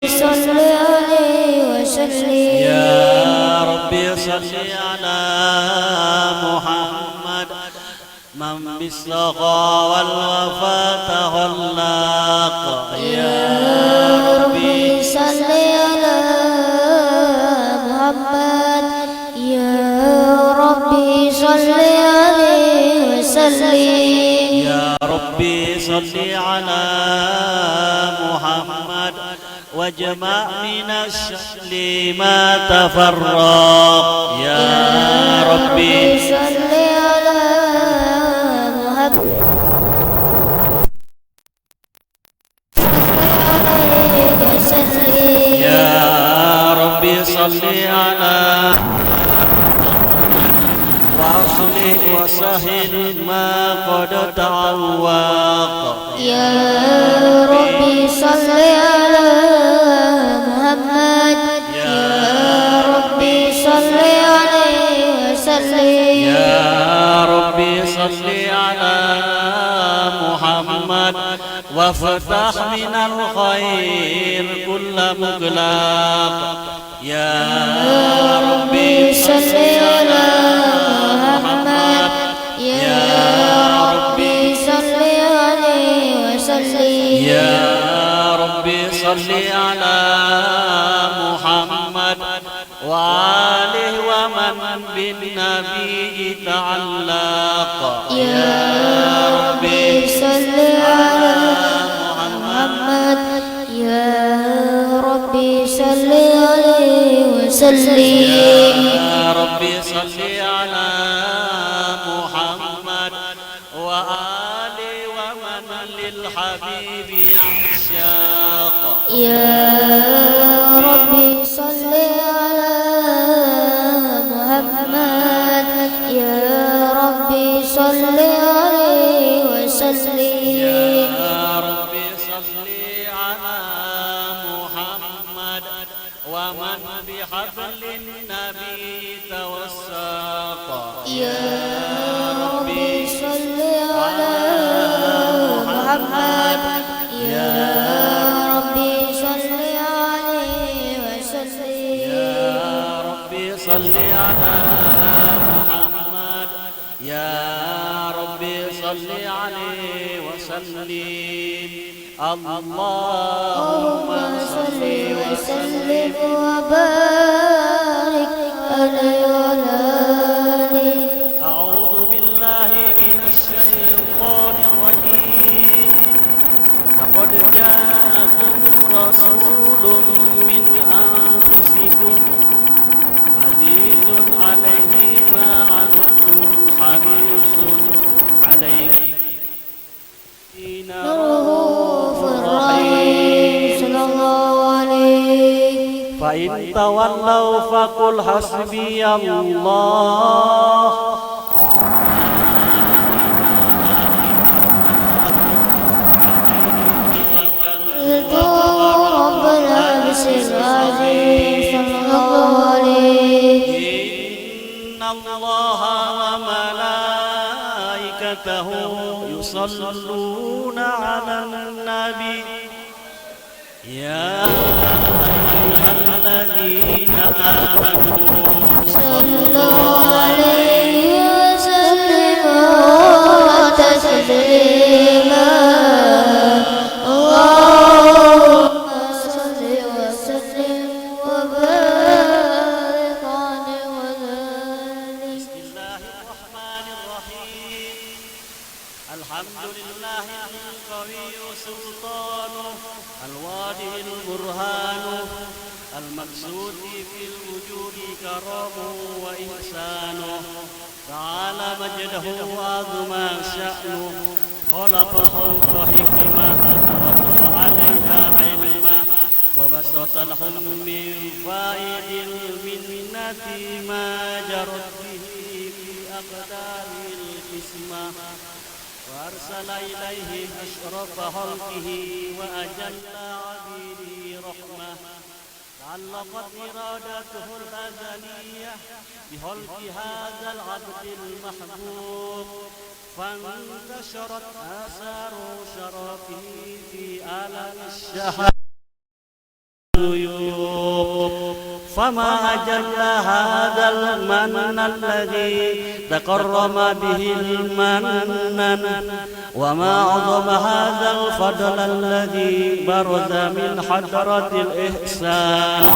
صل عليه وسلم يا ربي صل على محمد من بالسخاء والوفاء تخلق. يا ربي صل على محمد يا ربي صل عليه وسلم. يا ربي صل على محمد واجمع من الشمل ما تفرق. يا ربي صل على محمد يا ربي صل على واصلح وسهل ما قد تعوق. يا ربي صل على محمد يا ربي صل عليه وسلم. يا ربي صل على محمد وافتح من الخير كل مغلاق. يا ربي صل على محمد يا ربي صل عليه وسلم. يا ربي صل على محمد وآله ومن بالنبي تعلق. يا ربي صل على محمد يا ربي صل عليه وسلم. يا ربي صل على محمد وآله ومن للحبيب يعشاق. يا ربي صل على محمد يا ربي صل عليه وسلم. يا ربي صل على محمد ومن بحبل النبي توساق. يا ربي صل على محمد يا ربي صل عليه وسلم. يا ربي صل على محمد يا ربي صل عليه وسلم. اللهم صل وسلم وبارك عليه وعلى آله. أعوذ بالله من الشيطان الرجيم. لقد جاءكم رسول من أنفسكم عزيز عليه ما عنتم حريص عليكم رؤوف رحيم صلى الله عليه. فإن تولوا فقل حسبي الله. رب العرش العظيم صلى الله عليه. إن الله وملائكته يصلون على النبي يا أيها الذين آمنوا صلوا عليه وسلموا تسليما. اللهم صل وسلم وبارك عليه وعلى آله. بسم الله الرحمن الرحيم. الحمد لله القوي سلطانه الواضح البرهان المقصود في الوجود كرمه وإحسانه تعالى مجده وعظم شأنه خلق الخلق حكمة وطب عليها علمه وبسط لهم من فائد المنة ما جرت به في أقدار القسمة وأرسل إليهم أشرف خلقه وأجل عبيده رحمة. تعلقت إرادته الأزلية بخلق هذا العبد المحبوب فانتشرت آثار شرفه في عالم الشهادة الغيوب فما أجل هذا المن الذي تكرم به المنن وما عظم هذا الفضل الذي برز من حضرة الإحسان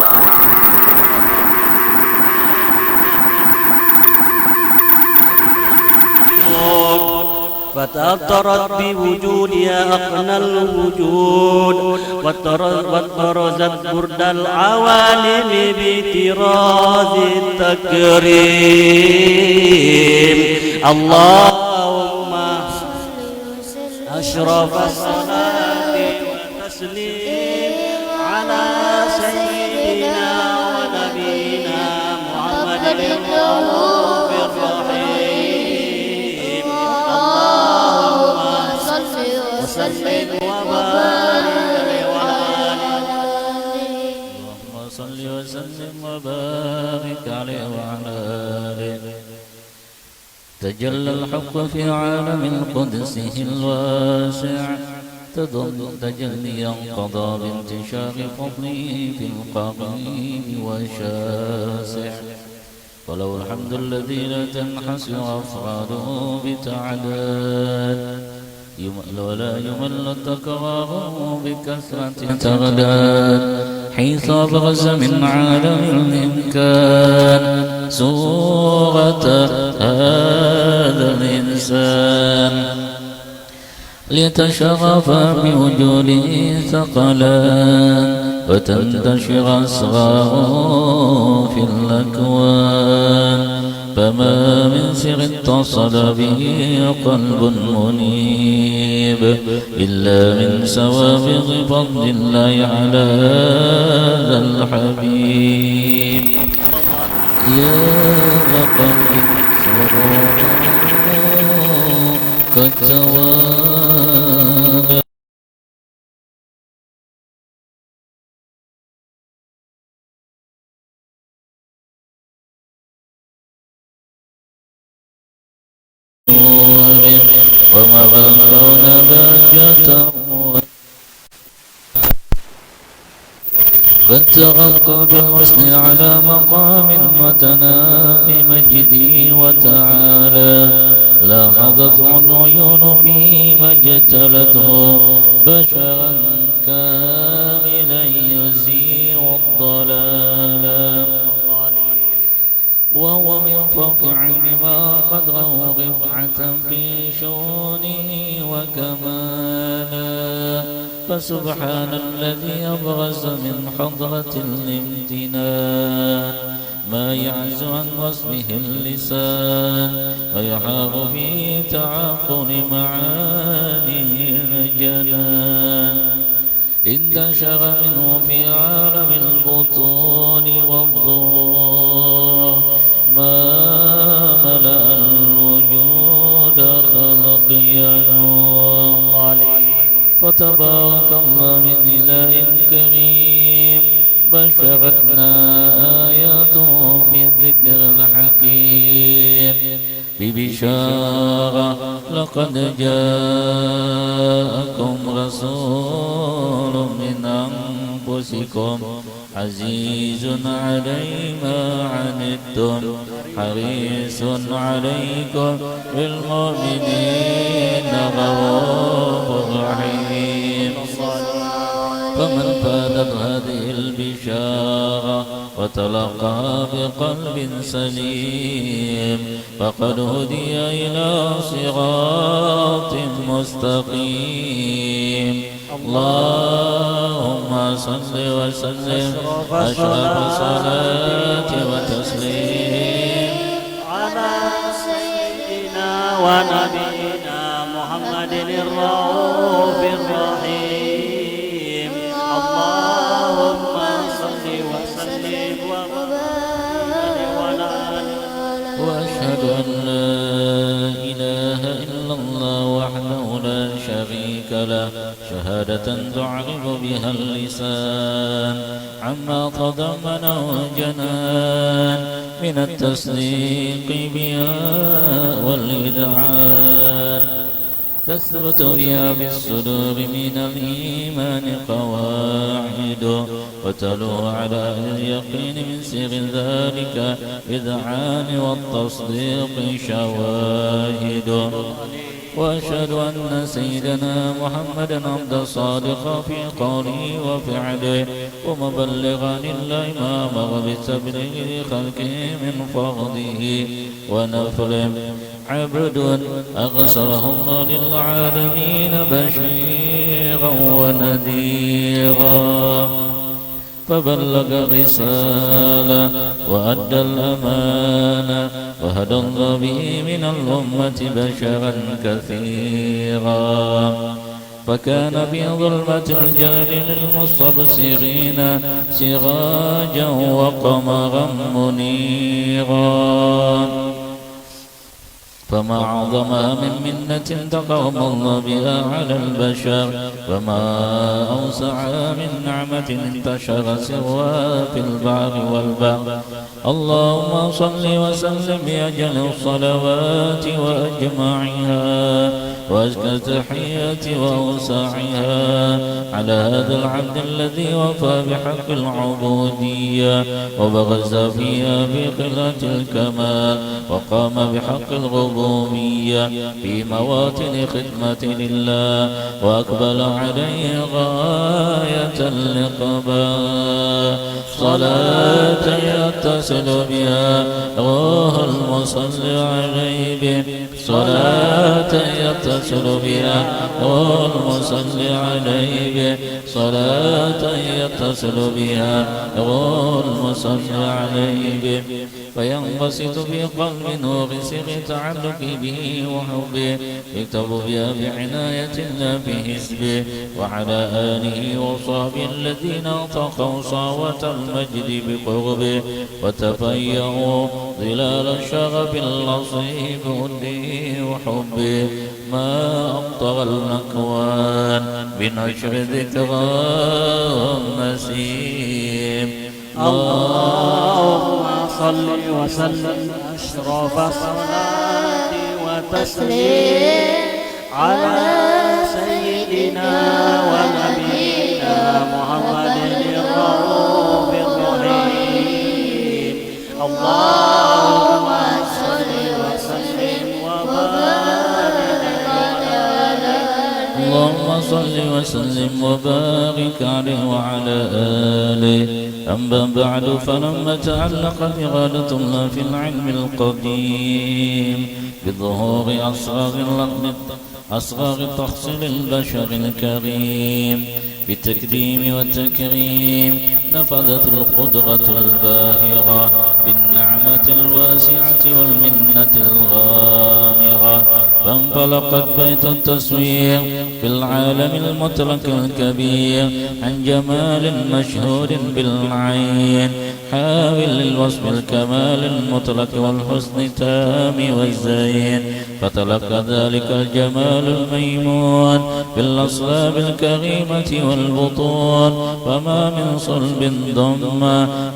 فتأثرت بوجودها أقنى الوجود وطرزت برد العوالم بطراز التكريم اللهم أشرف الصلاة والتسليم على سيدنا ونبينا محمد الرؤوف الرحيم اللهم وسلم وبارك اللهم صل وسلم وبارك عليه وعلى آله تجلى الحق في عالم قدسه الواسع تضل تجليا قضى بانتشار فضله في القريب والشاسع وله الحمد الذي لا تنحصر أفراده بتعداد ولا يمل تكراره بكثرة تغداد حيث أبرز من عالم الإمكان صورة هذا الإنسان ليتشرف بوجوده ثقلان وتنتشر أسراره في الأكوان فما من سر اتصل به قلب منيب إلا من سوابغ فضل الله على هذا الحبيب يا قلب سرور كالتوالي ومضى الكون بهجته قد ترقى بالحسن على مقام متنافي مجدي وتعالى لاحظته العيون فيما اجتلته بشرا كاملا يزيغ الضلالا وهو من فوق علم ما قدره رفعة في شؤونه وكمالا فسبحان الذي أبرز من حضرة الامتنان ما يعز عن وصفه اللسان ويحار في تعقل معانيه الجنان انتشر منه في عالم البطون والظهور ما ملأ الوجود خلقيا فتبارك الله من إله كريم بشرتنا آياته بالذكر الحكيم ببشارة لقد جاءكم رسول من أنفسكم عزيز عليه ما عنتم حريص عليكم بالمؤمنين رؤوف رحيم فمن فادت هذه البشارة وتلقاها بقلب سليم فقد هدي إلى صراط مستقيم اللهم صل وسلم أشرف الصلاة وتسليم على سيدنا ونبينا محمد الرؤوف الرحيم اللهم صل وسلم وبارك وأشهد أن لا إله إلا الله وحده لا شريك له شهادة تعرف بها اللسان عما تضمنه الجنان من التصديق بها والإذعان تثبت بها في الصدور من الإيمان قواعد وتلو على أهل اليقين من سر ذلك إذعان والتصديق شواهد وأشهد أن سيدنا محمدا عبد الصادق في قوله وفعله ومبلغا الإمام بتبليغ خلقه من فرضه ونفله عبد أغسره الله للعالمين بشيرا ونذيرا فبلغ الرسالة وأدى الأمانة وهدى الله به من الأمة بشرا كثيرا فكان في ظلمة الجهل للمستبصرين سراجا وقمرا منيرا فما أعظمها من منة تقرب الله بها على البشر وما أوسعها من نعمة انتشر سرها في البحر والبحر اللهم صل وسلم بأجل الصلوات وأجمعها وأزكى التحيات وأوسعها على هذا العبد الذي وفى بحق العبودية وبغز فيها بقلة الكمال وقام بحق الربوبية في مواطن خدمة لله وأقبل عليه غاية الإقبال صلاة يتصل بها روح المصلي عليه به صلاة يتصل بها روح المصلي عليه به صلاة يتصل بها روح المصلي عليه به فينبسط في قلب نور سر تعلق به وحبه يكتب بها بعناية الله بحزبه وعلى آله وصحبه الذين ارتقوا صاوة المجد بقربه وتفيأوا ظلال الشغب اللصيب بهده وحبه ما أمطر الأكوان بنشر ذكرى النسيم اللهم صل وسلم أشرف الصلاة وتسليم على سيدنا ونبينا محمد الرؤوف الرحيم اللهم صل وسلم وبارك على اللهم صل وسلم وبارك عليه وعلى آله أما بعد فلما تعلقت إرادة الله في العلم القديم بظهور أصغر تحصيل البشر الكريم بالتكريم والتكريم نفذت القدرة الباهرة بالنعمة الواسعة والمنة الغامرة فانطلقت بيت التصوير في العالم المطلق الكبير عن جمال مشهود بالعين حاول للوصف الكمال المطلق والحسن التام والزين فتلقى ذلك الجمال الميمون بالأصلاب الكريمة والبطون فما من صلب ضم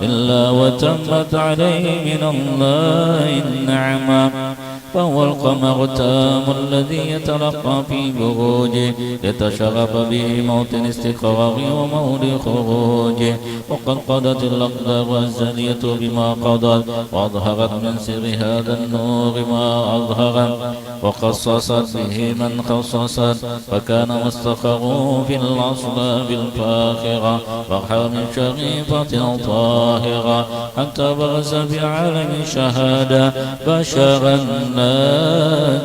إلا وتمت عليه من الله النعمة فهو القمر التام الذي يتلقى في بروجه يتشرف به موطن استقراره وموضع خروجه وقد قضت الأقدار الزانية بما قضت وأظهرت من سر هذا النور ما أظهرت وخصصت به من خصصت فكان مستقره في الأصلاب الفاخرة وأرحام شريفة طاهرة حتى برز بعالم الشهادة بشرا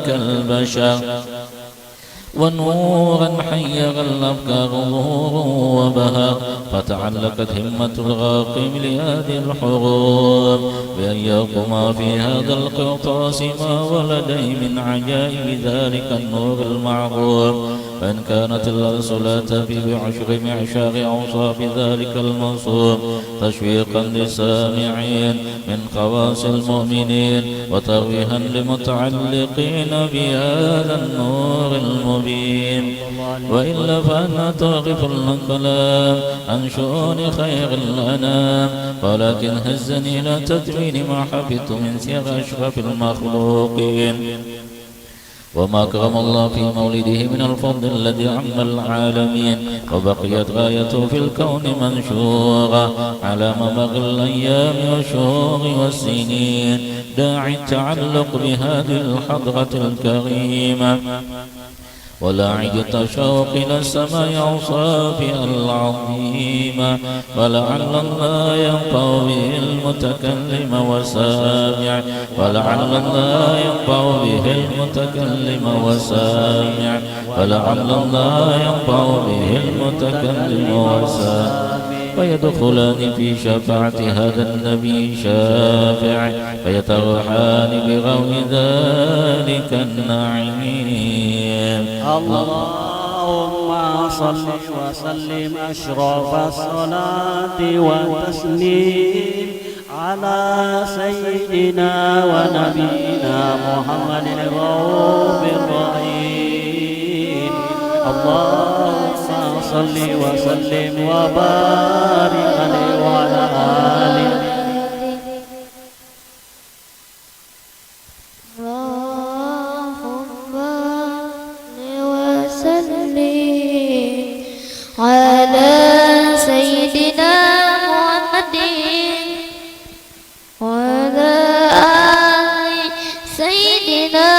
كالبشر ونورا حير الأفكار ظهور وبهر فتعلقت همة الغاقم لهذه الحروب بأن يقوم في هذا القرطاس ما ولدي من عجائب ذلك النور المعروف فإن كانت الأرسلات بعشر معشار أوصاف ذلك الموصوف تشويقا للسامعين من خواص المؤمنين وترويها لمتعلقين بهذا النور المبين وإلا فأنا توقف الكلام عن شؤون خير الأنام ولكن هزني إلى تدوين ما حفظت من سير أشرف المخلوقين وما أكرم الله في مولده من الفضل الذي عم العالمين وبقيت غايته في الكون منشورا على ممر الأيام والشهور والسنين داعي التعلق بهذه الحضرة الكريمة ولاعج التشوق إلى السماء أوصافها العظيمة ولعل الله ينفع به المتكلم والسامع ولعل الله ينفع به المتكلم والسامع ولعل الله ينفع به المتكلم والسامع فيدخلان في شفاعة هذا النبي شافع فيتروحان بغوث ذلك النعيم. اللهم صل وسلم أشرف الصلاة والتسليم على سيدنا ونبينا محمد الرؤوف الرحيم. اللهم صل وسلم وبارك عليه وعلى آله. على سيدنا محمد وعلى آل سيدنا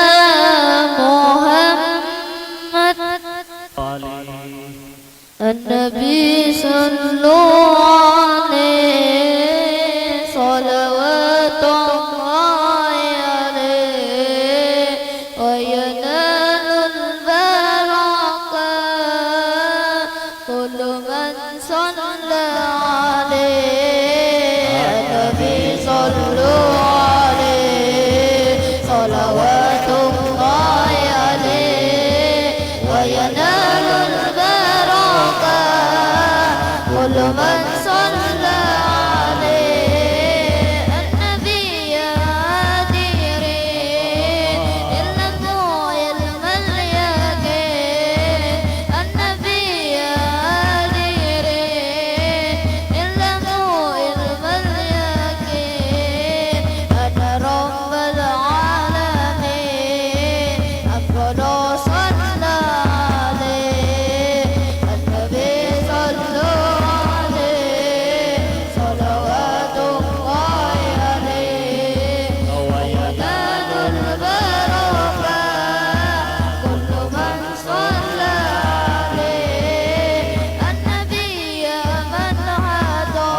محمد النبي صلوا عليه صلوات الله عليه وينال البركة كل من صلى عليه النبي صلوا عليه صلوات الله عليه وينال البركة كل من صلى عليه النبي هاديرين علموا علم اليقين النبي هاديرين علموا علم اليقين أنا رب العالمين أفضل صلى عليه النبي صلوا عليه صلوات الله عليه وينال البركة كل من صلى عليه النبي من هدى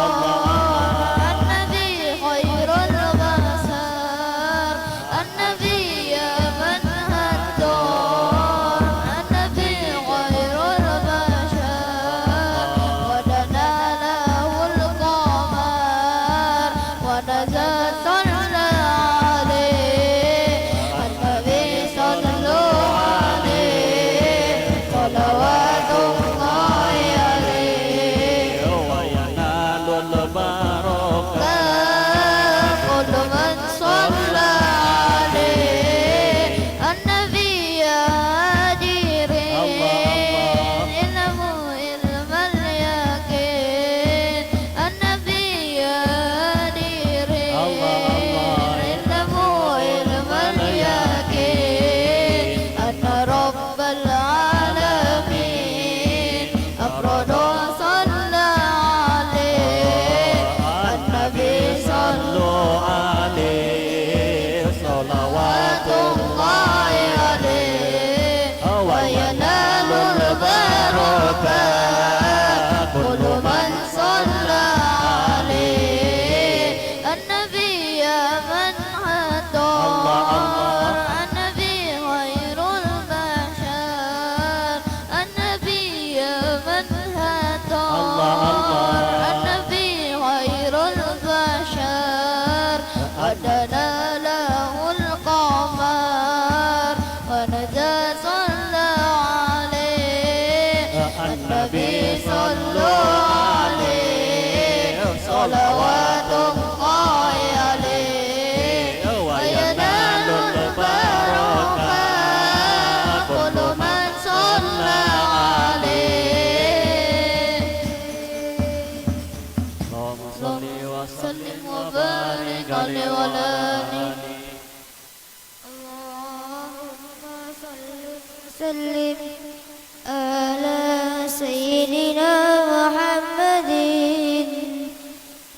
النبي خير البشر النبي من هدى النبي خير البشر ودنا له القمر ونزل صلى عليه النبي صلوا عليه صلوات الله عليه وينال البركة كل من صلى عليه النبي هاديرين علموا علم اليقين النبي هاديرين علموا علم اليقين أن رب العالمين أفرد صلى عليه النبي صلوا عليه صلوات الله عليه وينال البركة كل من صلى عليه النبي من هدى النبي خير البشر النبي من هدى النبي خير البشر أدنى له القمر ونجى صلى عليه النبي صلوا عليه صلوات الله عليه وينال البركة كل من صلى عليه اللهم صل وسلم وبارك عليه وعلى آله اللهم صل وسلم على سيدنا محمد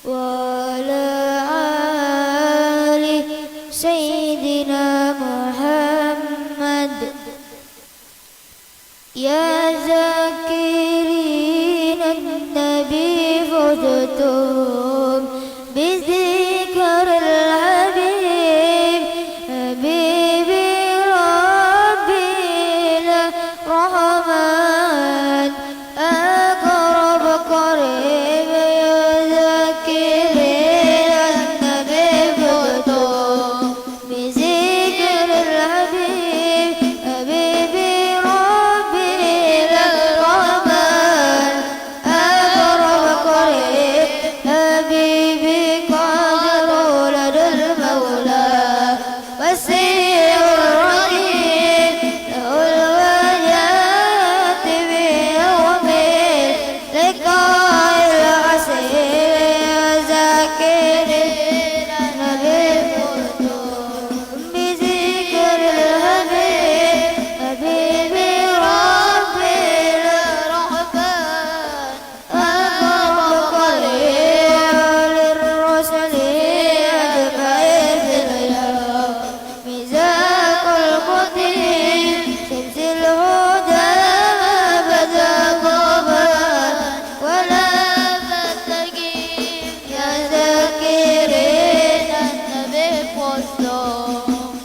وعلى آل سيدنا محمد يا ذاكرين النبي فزتم بذكر الحبيب حبيبي ربي الرحمن أقرب قريب يا ذاكرين النبي فزتم بذكر الحبيب حبيبي ربي الرحمن أقرب قريب حبيبي قادر لدى المولى وسيع الرحيم له الوجهات بيوم لقاء العسير يا ذاكرين النبي بذكر الحبيب حبيبي ربي الرحمن أقرب قريب للرسل أجمعين في اليوم ميزاق القدير شمس الهدى بدا قمر ولا فتقيم يا ذاكرين النبي فصلهم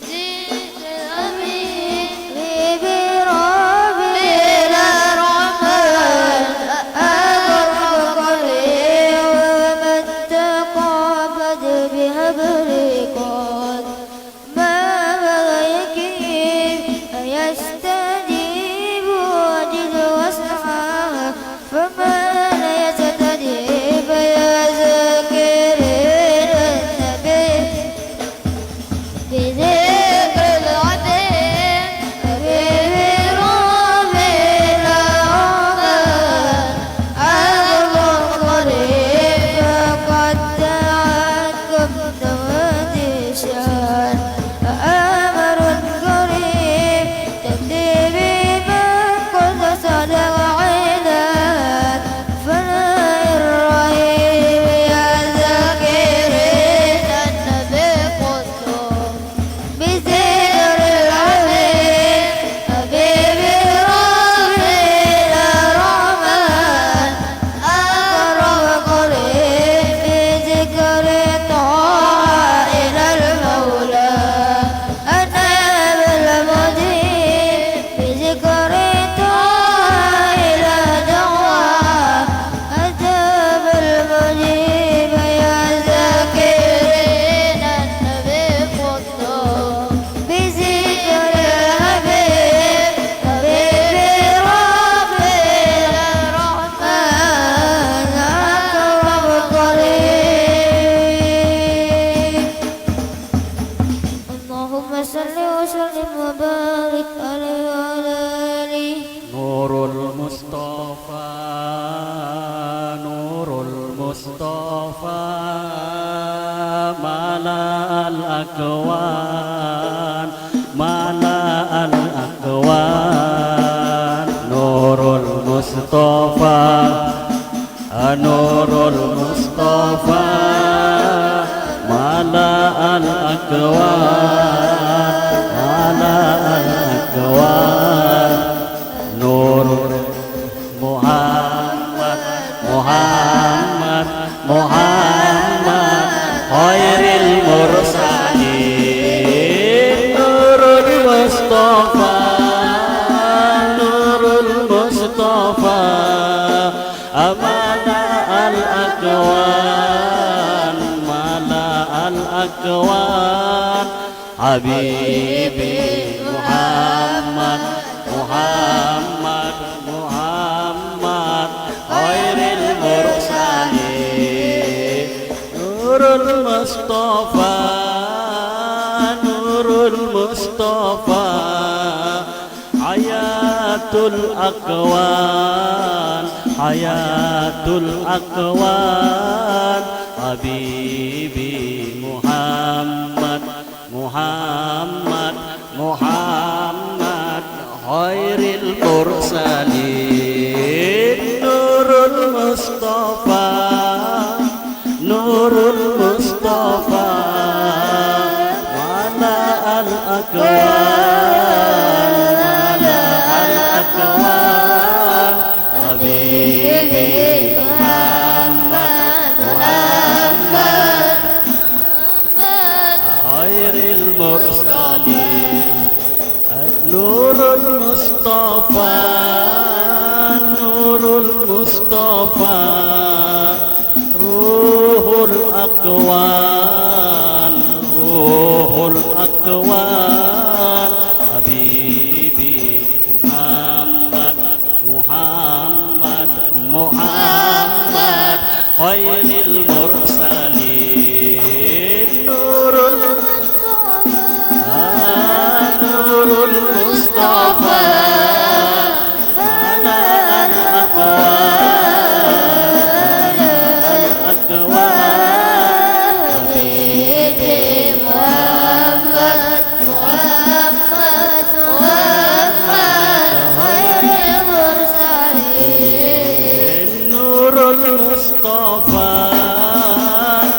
ذكر الأمين حبيبي ربي الرحمن أقرب قريب ومن تقابد بهبري قد ما يكيف يستجيب وجد واسعى فما لا يستجيب يا ذاكرين النبي بذكر العظيم حبيبي ربي الرحمن أقرب قريب فقد دعاكم توديشان أمر قريب تكتبي من كل صدق عينات فلا الرحيم يا ذاكرين النبي قدوم بذكر العظيم حبيبي ربي الرحمن أقرب قريب بذكر طه إلى المولى أنا بالمجيب بذكر طه إلى دعوة أتى بالمجيب يا ذاكرين النبي قدوم بذكر الحبيب حبيبي ربي الرحمن أقرب قريب اللهم صل وسلم وبارك عليه وعلى آله نور المصطفى نور المصطفى ملأ الأكوان ملأ الأكوان نور المصطفى نور المصطفى ملأ الأكوان ملأ الأكوان نور محمد محمد محمد خير المرسلين نور المصطفى نور المصطفى ملأ الأكوان ملأ الأكوان حبيبي محمد محمد محمد خير المرسلين نور المصطفى نور المصطفى حياة الأكوان حياة الأكوان حبيبي محمد محمد محمد khairil mursalin Nurul Mustafa Nurul Mustafa Mala al-akwan Habibi Muhammad khairil mursalin Nurul Mustafa Nurul Mustafa Ruhul Akwan Ruhul Akwan Habibi Muhammad Muhammad Muhammad khairil mursalin Nurul Nurul Mustafa Mala al-akwan Habibi Muhammad Muhammad Muhammad khairil mursalin Nurul Mustafa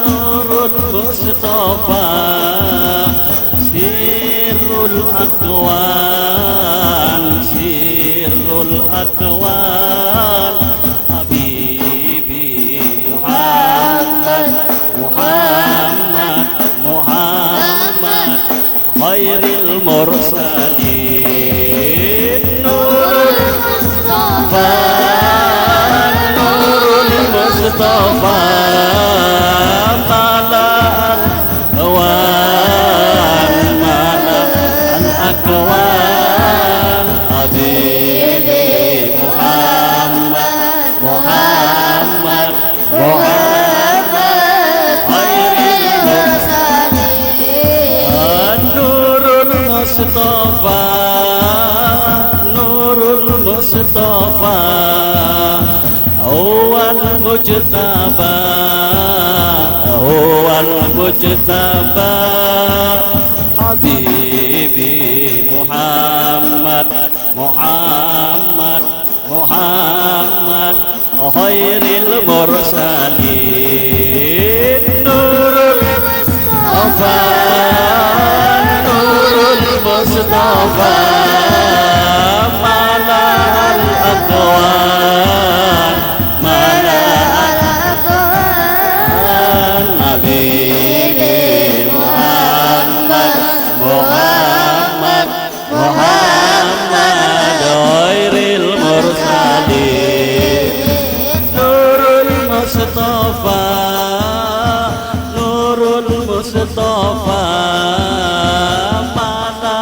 Nurul Mustafa Sirrul Akwan Sirrul Akwan Habibi Muhammad Muhammad Muhammad khairil mursalin Nurul Mustafa Nurul Mustafa Mala al-akwan Mala al-akwan Habibi Muhammad Muhammad Muhammad khairil mursalin Nurul Mustafa Nurul Mustafa Awal Mujtaba Awal Mujtaba Habibi Muhammad Muhammad Muhammad khairil mursalin Nurul Mustafa Nurul Mustafa Mala al-akwan Mala al-akwan Habibi Muhammad Muhammad Muhammad khairil mursalin Nurul Mustafa Nurul Mustafa Mala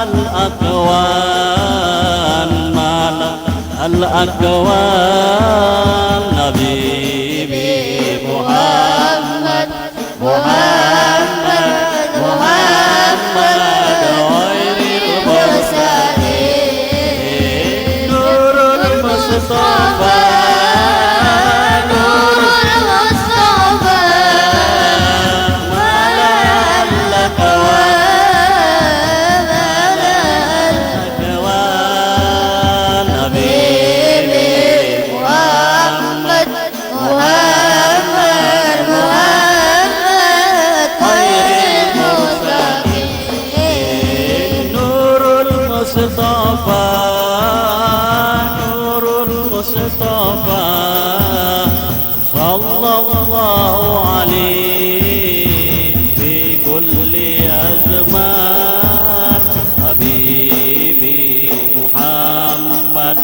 al-akwan Mala al-akwan Habibi Muhammad Muhammad Muhammad khairil mursalin Nurul Mustafa Nurul Mustafa Mala al-akwan Mala al-akwan Habibi Muhammad Muhammad Muhammad khairil mursalin Nurul Mustafa Nurul Mustafa Sallallahu alaihi fi kulli azman Habibi Muhammad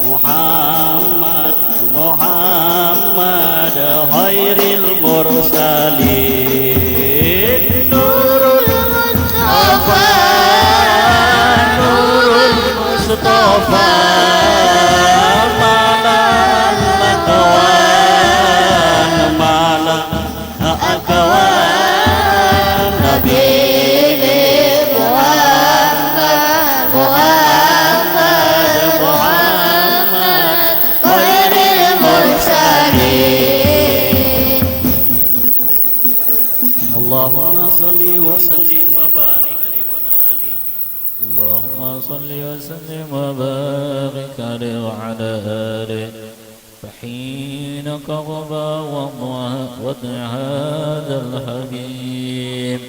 Muhammad Muhammad khairil mursalin Nurul Mustafa Nurul Mustafa Mala al-akwan Mala al-akwan Habibi Muhammad Muhammad Muhammad khairil mursalin Allahumma salli wa sallim wa barik alaihi wa ala alihi اللهم صل وسلم وبارك عليه وعلى آله فحين قربا وضع هذا الحبيب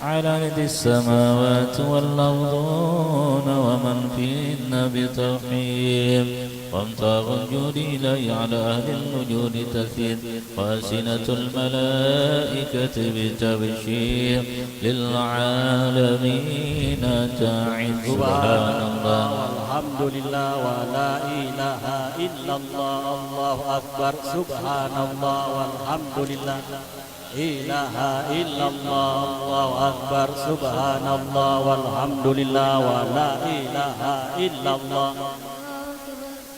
على يد السماوات والأرضون ومن فيهن بترحيب وامطار الجود إليه على أهل الوجود تثير وألسنة الملائكة بتبشير للعالمين تعد سبحان الله والحمد لله ولا إله إلا الله الله أكبر سبحان الله والحمد لله إله إلا الله الله أكبر سبحان الله والحمد لله ولا إله إلا الله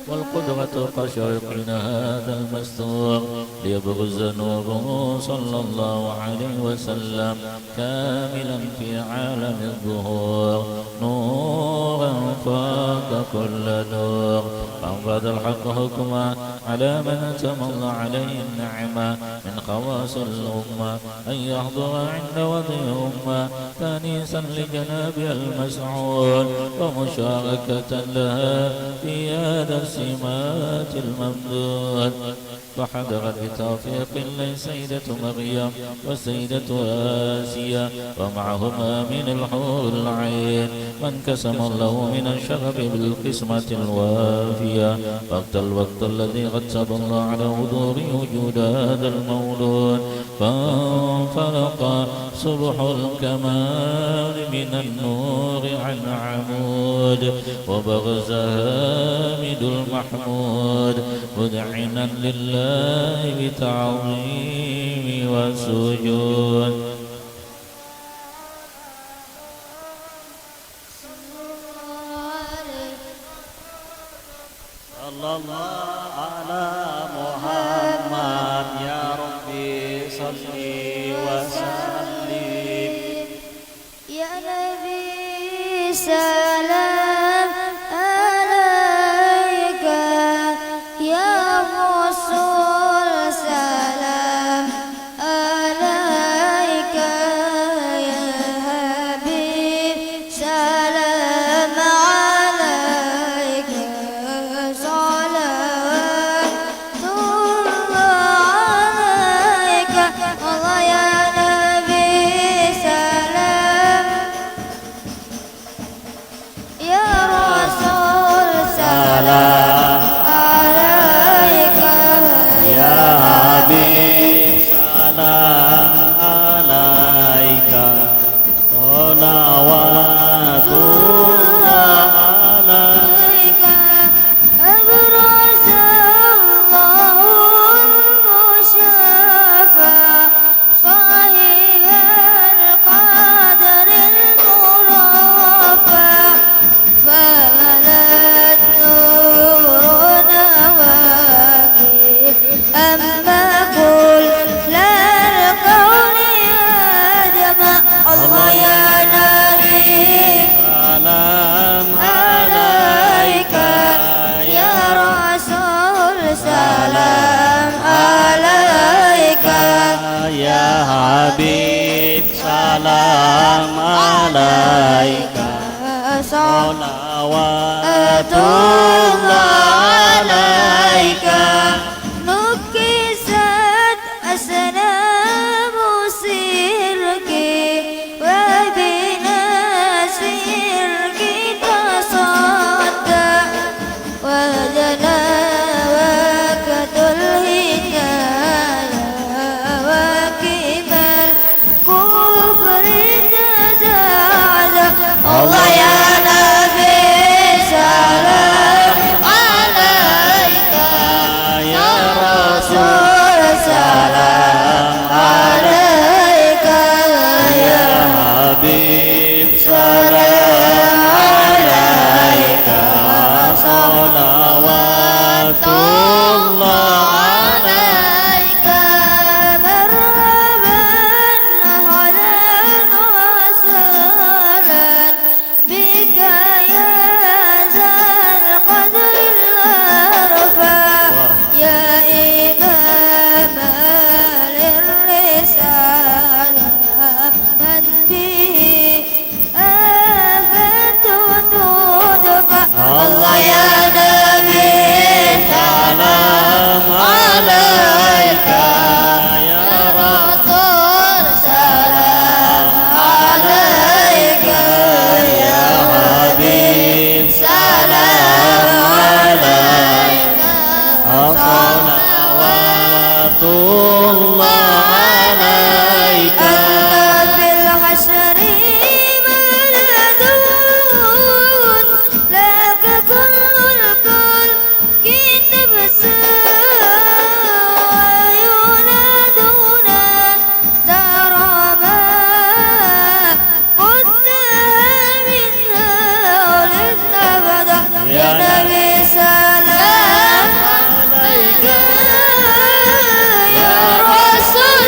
والقدرة كشرقنا هذا المستور ليبرز نوره صلى الله عليه وسلم كاملا في عالم الظهور نورا فاق كل نور فانفذ الحق حكما على من أتم الله عليه النعمة من خواص الأمة أن يحضر عند وضع أمة تانيسا لجناب المسعود ومشاركة لها في هذا السمات الممدود فحضرت بتوفيق الله سيدة مريم وسيدة آسيا ومعهما من الحور العين وانقسم الله من الشرف بالقسمة الوافية وقت الوقت الذي رتب الله على حضور وجود هذا المولود فانفلق صبح الكمال من النور عن عمود وبرز هامد المحمود مذعنا لله بتعظيم وسجود صلى الله على محمد يا ربي صل وسلم يا نبي سلام عليك يا رسول سلام عليك يا حبيب سلام عليك صلوات الله عليك الله يا نبي سلام يا رسول سلام عليك يا حبيب سلام عليك صلوات الله عليك أبرز الله المشافى صاحب القدر المرفع فملت نور نواكي أما كل الكون آدم الله يا نبي سلام عليك يا رسول سلام عليك يا حبيب سلام عليك صلوات الله عليك نكست أسنام سرك وبنا سرك تصدى ودنا وكتل الهدايا وكبل كفر تزاد الله يا نبي سلام عليك يا رسول سلام عليك يا حبيب سلام عليك صلوات الله عليك مرحبا أهلا وسهلا الله عليك أنت في الحشر ملدون لك كل الكل كتب وينادون ترى ما قد منها ولدنا أبدا يا نبي سلام عليك يا رسول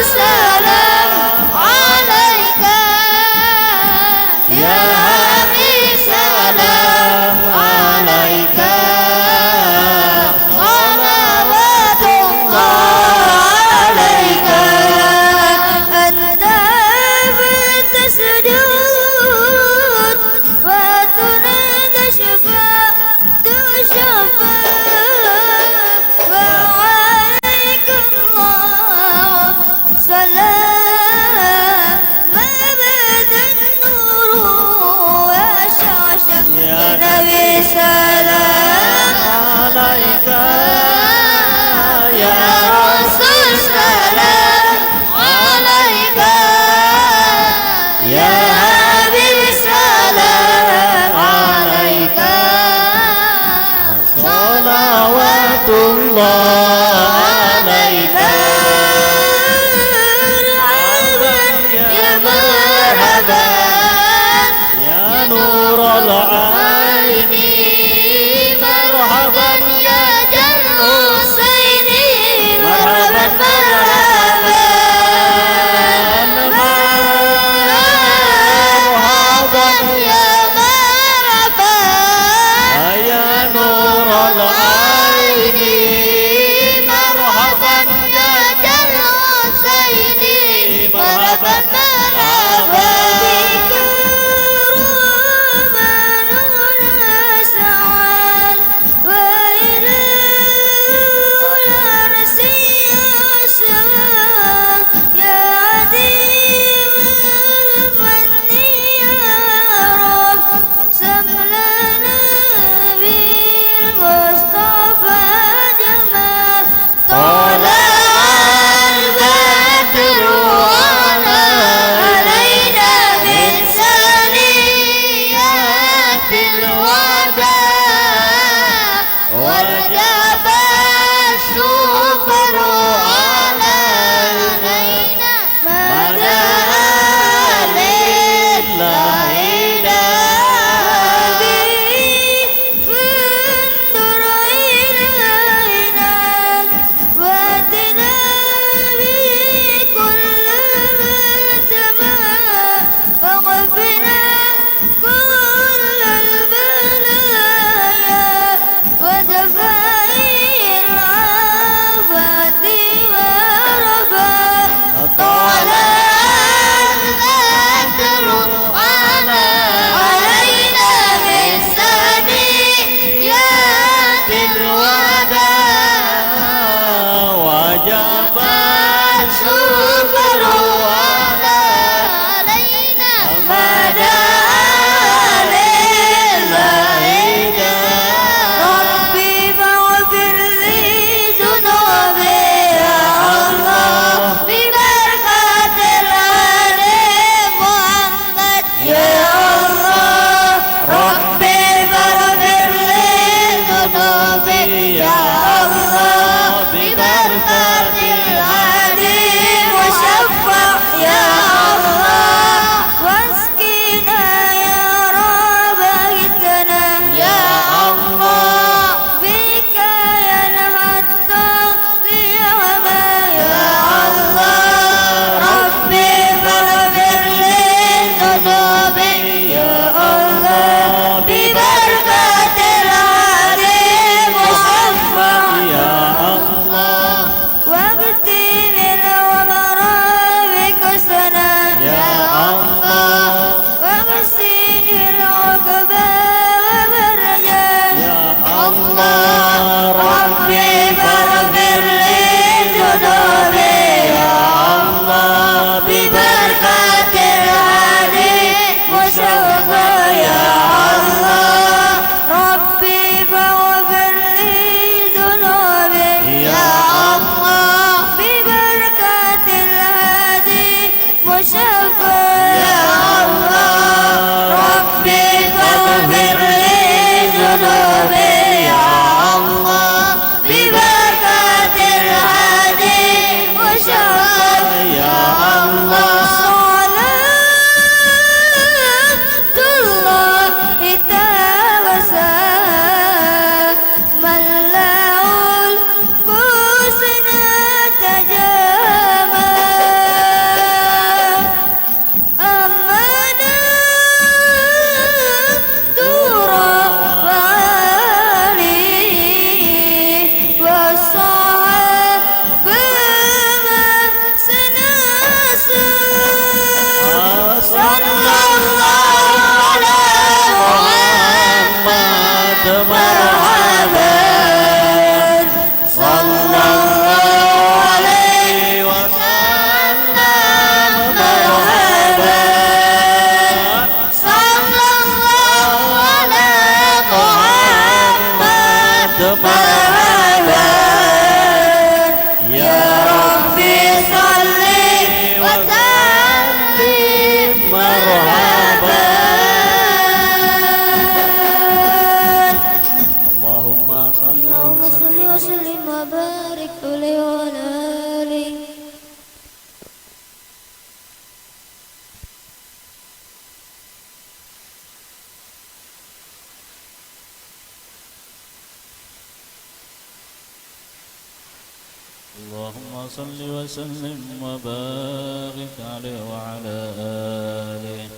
صل وسلم وبارك عليه وعلى آله.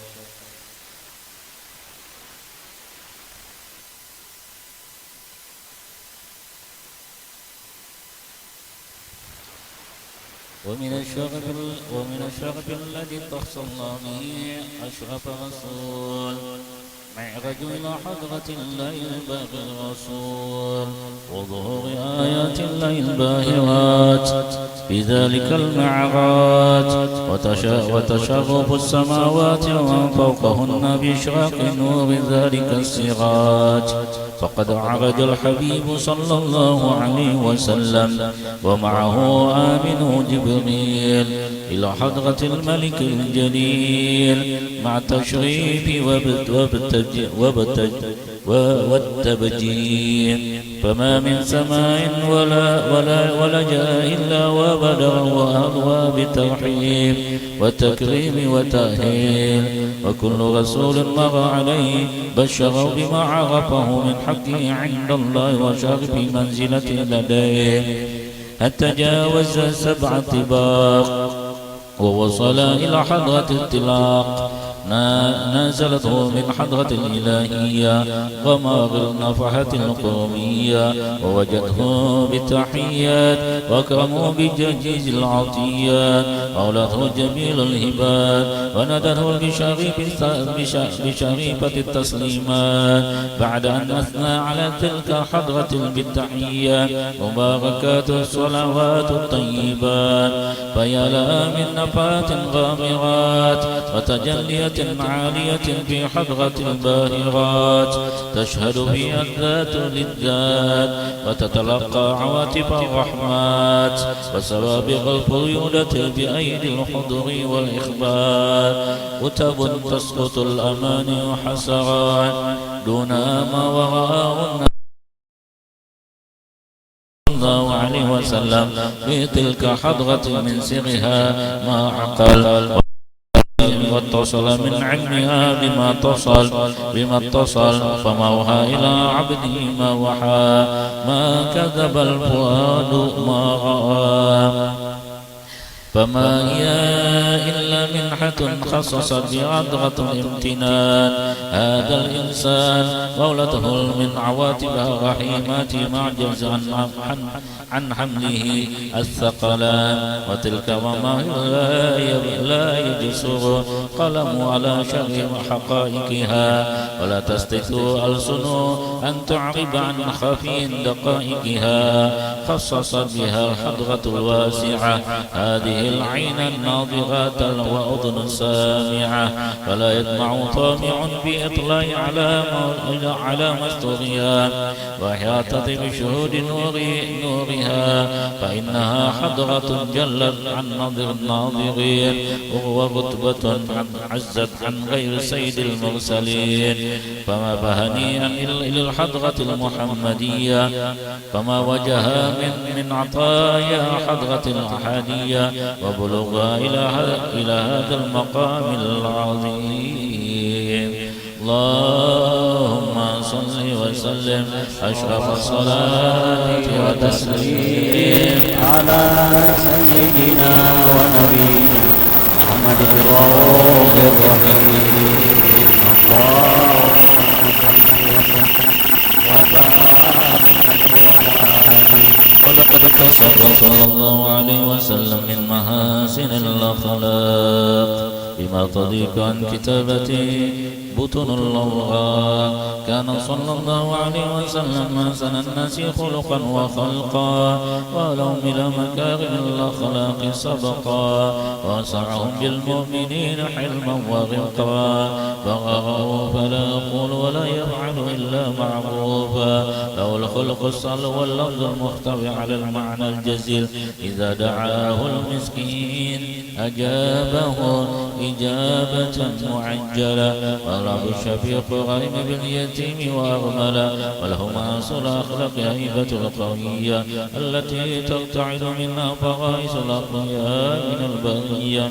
ومن الشرف الذي اختص الله به أشرف رسول معرج إلى حضرة الله الباقي الرسول وظهور آيات الله الباهرات في ذلك المعراج وتشرف السماوات ومن فوقهن بإشراق نور ذلك السراج. فقد عرج الحبيب صلى الله عليه وسلم ومعه آمن جبريل إلى حضرة الملك الجليل مع التشريف والتبجيل. فما من سماء ولا جاء إلا وبلغ وأضوى بالترحيب والتكريم والتأهيل. وكل رسول مر عليه بشره بما عرفه من حقه عند الله وشرف منزلة لديه حتى جاوز 7 طباق ووصل إلى حضرة الطلاق. نازلته من حضرة الإلهية غمار النفحة القومية ووجده بالتحيات وأكرمه بجهيز العطيات وأولته جميل الهبات وندته بشريفة التسليمات. بعد أن أثنى على تلك حضرة بالتحيات مباركات الصلوات الطيبات فيا لها من نفحات غامرات وتجلية عالية في حضرة الباهرات تشهد فيها الذات للذات وتتلقى عواطف الرحمات وسوابق الفيولة بأيدي الحضور والإخبار. كتب تسقط الأماني حسرات دون ما وراءهن الله عليه وسلم في تلك حضرة من سرها ما عقل واتصل من علمها بما اتصل فما وحى إلى عبده ما وحى ما كذب الفؤاد ما رأى. فما هي إلا منحة خصصت بعذرة الامتنان هذا الإنسان قولته من عواتبها رحيمات معجز عن حمله الثقلان. وتلك وما لا يجسر قلم على شر حقائقها ولا تستطيع ألسن أن تعرب عن خفي دقائقها. خصصت بها الحضرة الواسعة هذه العين الناظرة وأذن السامعة فلا يطمع طامع بإطلاع على مستورها وإحاطة بشهود نورها فإنها حضرة جلت عن نظر الناظرين ورتبة عزت عن غير سيد المرسلين. فما فهنيئا إلى الحضرة المحمدية فما وجها من عطايا حضرة الأحادية وبلغها إلى هذا المقام العظيم. اللهم صل وسلم أشرف الصلاة وتسليم على سيدنا ونبينا محمد الرؤوف الرحيم. اللهم صل وسلم ولقد اتصف صلى الله عليه وسلم من محاسن الأخلاق بما تضيق عن كتابته بطن الأوراق. كان صلى الله عليه وسلم أحسن الناس خلقا وخلقا ولهم إلى مكارم الأخلاق سبقا ووسعهم بالمؤمنين حلما ورقا. فغره فلا يقول ولا يفعل إلا معروفا له الخلق الصالح واللفظ المحتوي على المعنى الجزيل. إذا دعاه المسكين أجابه إجابة معجلة الأب الشفيق غرم باليتيم وأغمل وله معاصر الأخلاق هيبة القوية التي ترتعد منها فرائس الأقوياء من البرية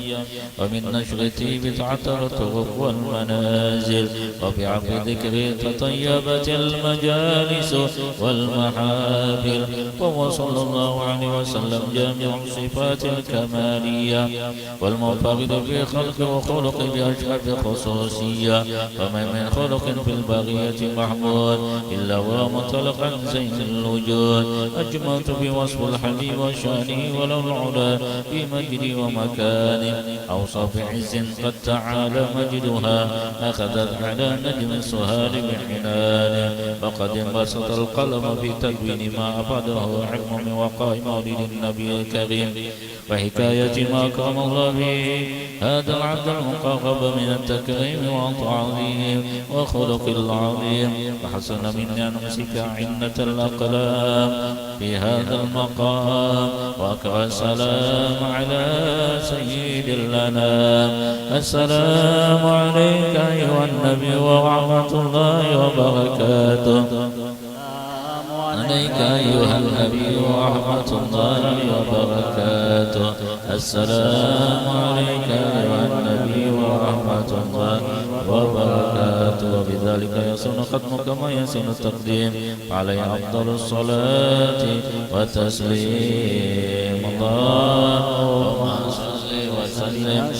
ومن نشرته بتعتر الطرق والمنازل وفي عقد ذكره تطيبت المجالس والمحافل وهو صلى الله عليه وسلم جامع الصفات الكمالية والمنفرد في خلق وخلق بأشرف خصوصية وما من خلق في البرية محمود إلا وهو مطلق عن زين الوجود أجمعت بوصف الحبيب وشانه ولو العلا في مجد ومكان أوصاف عز قد تعالى مجدها أخذت على نجم السهال بحنان فقد انبسط القلم في تدوين ما أفاده علم من وقاء مولد النبي الكريم وحكاية ما أكرم الله به هذا العبد المقرب من التكريم والتعظيم وخلق العظيم فحسن مني أن أمسك عنة الأقلام في هذا المقام وأقرأ السلام على سيد الأنام السلام عليك أيها النبي ورحمة الله وبركاته عليك أيها النبي ورحمة الله وبركاته السلام عليك أيها النبي ورحمة الله وبركاته وبذلك يصون ختم كما يصون التقديم عليه أفضل الصلاة والتسليم اللهم صل وسلم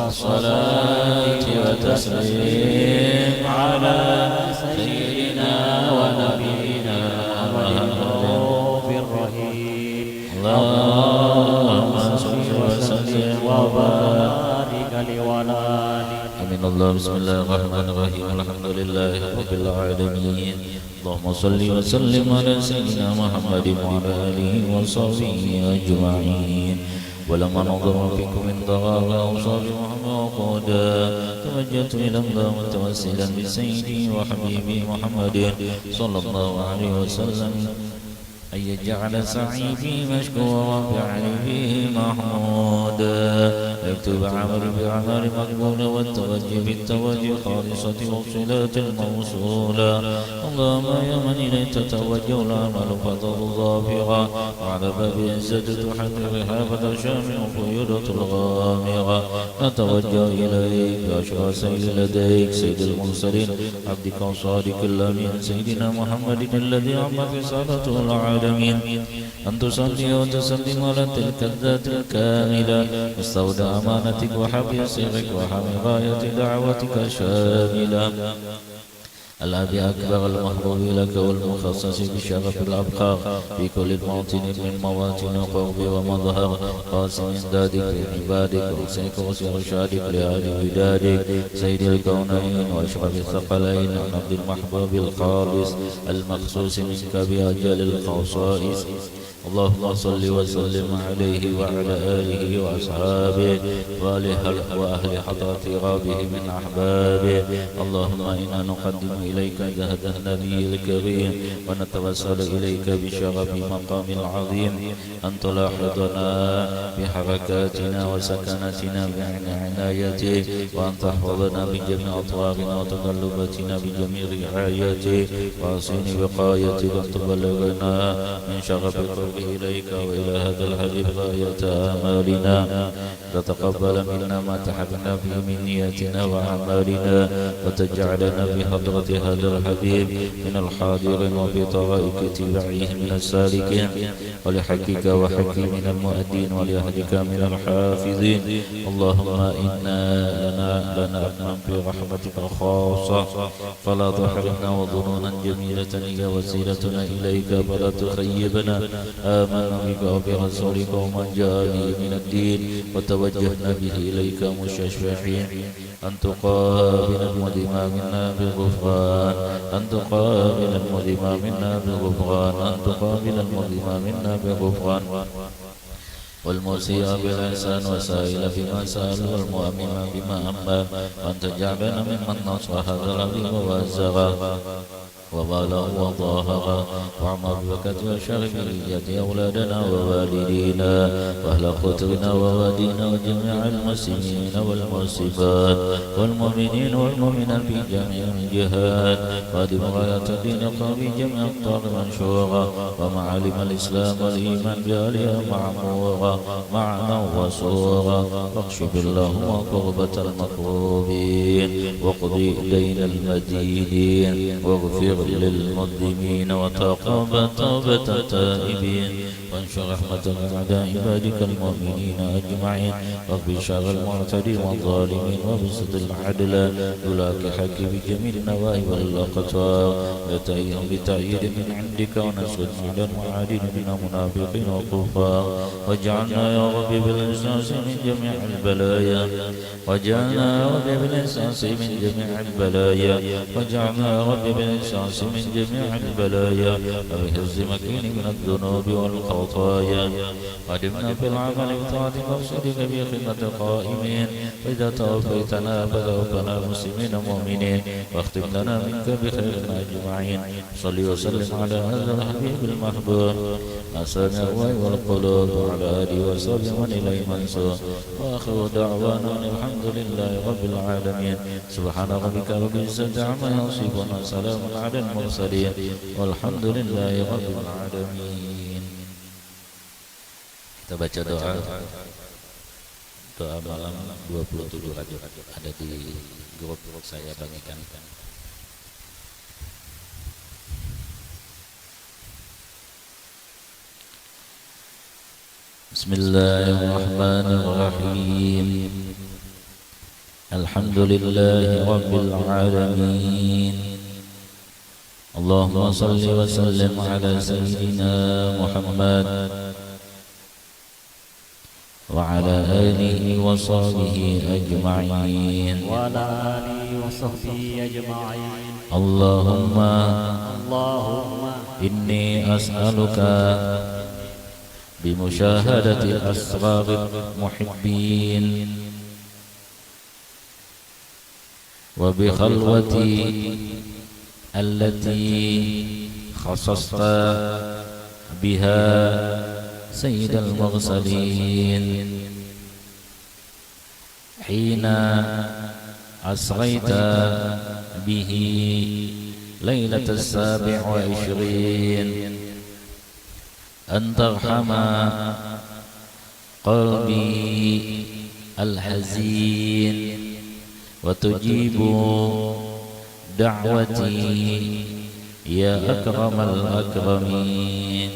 الصلاة والتسليم على سيدنا ونبينا اللهم صل وسلم وبارك لولادي آمين الله بسم الله الرحمن الرحيم الحمد لله رب العالمين اللهم صل وسلم على سيدنا محمد وعلى آله وصحبه أجمعين ولما نظر فيكم من ضرار أوصاف محمد وقودا توجهت إلى الله متوسلا بسيدي وحبيبي محمد صلى الله عليه وسلم أن يجعل سعي في مشكورا وفعلي فيه محمودا يكتب عملي بعمل مقبول والتوجه بالتوجه خالصة والصلات الموصولة اللهم يا من إليك تتوجه العمل فضل ظافرا وعلى باب عزة تحررها فتشامل القيودة الغامرة نتوجه إليك بأشرى سيد لديك سيد المرسلين عبدك الصادق الأمين سيدنا محمد الذي عمت رسالته العالمين أن تصلي وتسلم على تلك الذات الكاملة مستودع أمانتك وحفظ سرك وحمي غاية دعوتك الشاملة الذي أكبر المحبوب لك والمخصص بشرف الأبخار في كل موطن من مواطن قرب ومظهر قاسم دادك لعبادك وسيك وسرشادك لأهل بدادك سيد الكونين وأشرف الثقلين عن عبد المحبوب الخالص المخصوص منك بأجل الخصائص اللهم صل وسلم عليه وعلى آله وأصحابه وأهل حضرة رابه من أحبابه اللهم إنا نقدم إليك جهد النبي الكريم ونتوسل إليك بشرف مقام العظيم أن تلاحظنا بحركاتنا وسكناتنا بعين عنايته وأن تحفظنا بجميع أطوارنا وتقلباتنا بجميع رعايته وأحسن وقايتك أن تبلغنا من شرف القرب إليك وإلى هذا الحبيب غاية آمالنا تتقبل منا ما تحبنا به من نياتنا وأعمالنا وتجعلنا بحضرة هذا الحبيب من الحاضرين وفي طرائق اتباعه من السالكين ولحقك وحق من المؤدين ولأهلك من الحافظين اللهم إنا لنا أمنا في رحمتك خاصة فلا تحرمنا وظنونا جميلة هي وسيلتنا إليك فلا تخيبنا آمنا بك وبرسولك ومن جاء به من الدين وتوجهنا به إليك مشفعين أن تقابل المذنب منا بالغفران أن تقابل المذنب منا بالغفران أن تقابل المذنب منا بالغفران والموسيء بالإحسان وسائل بما سأل والمؤمن بما أمام وأن تجعلنا ممن نصر هذا العظيم وأزغى وبلغ وظاهر وعمر بكت وشرفية أولادنا ووالدينا وأهل قطرنا ووادينا وجميع المسلمين والمسلمات والمؤمنين والمؤمنات في جميع الجهات وادم راية الدين في جميع أقطار منشورة ومعالم الإسلام والإيمان بآلها معمورة معنا وصورة واكشف اللهم كربة المكروبين واقضي دين المدينين واغفر للمظلمين وتقبل توبة التائبين وانشر رحمتك على عبادك المؤمنين أجمعين واغفر شر المعتدين والظالمين وبسط العدل ولاك حق بجميع النواهي والأقطار وتأيهم بتأييد من عندك ونصر على المعادين من المنافقين والكفار واجعلنا يا رب بالإحساس من جميع البلايا واجعلنا يا رب بالإحساس من جميع البلايا واجعلنا يا رب بالإحساس من جميع البلايا وبحفظ مكين من الذنوب والخطايا قدمنا في العمل بطاعتك وصدق في خدمة القائمين وإذا توفيتنا فتوفنا مسلمين مؤمنين واختم لنا منك بخير أجمعين صل وسلم على هذا الحبيب المحبوب أسأل الأرواح والقلوب وعلى آله وصحبه من إليه منصور وآخر دعوانا الحمد لله رب العالمين سبحان ربك رب العزة عما يصفون وسلام على المرسلين والحمد لله رب العالمين. Kita baca doa malam 27 Rajab ada di grup saya bagikan. Bismillahirrahmanirrahim. Alhamdulillahi rabbil alamin. Allahumma salli wa sallim ala sayyidina Muhammad wa ala alihi wa sahbihi ajma'in. Allahumma inni as'aluka bimusyahadati asraril muhibbin wa bi khalwati allati khasasta biha sayyidal mursalin hina asghaita bihi laylatas 27 أن ترحم قلبي الحزين وتجيب دعوتي يا أكرم الأكرمين.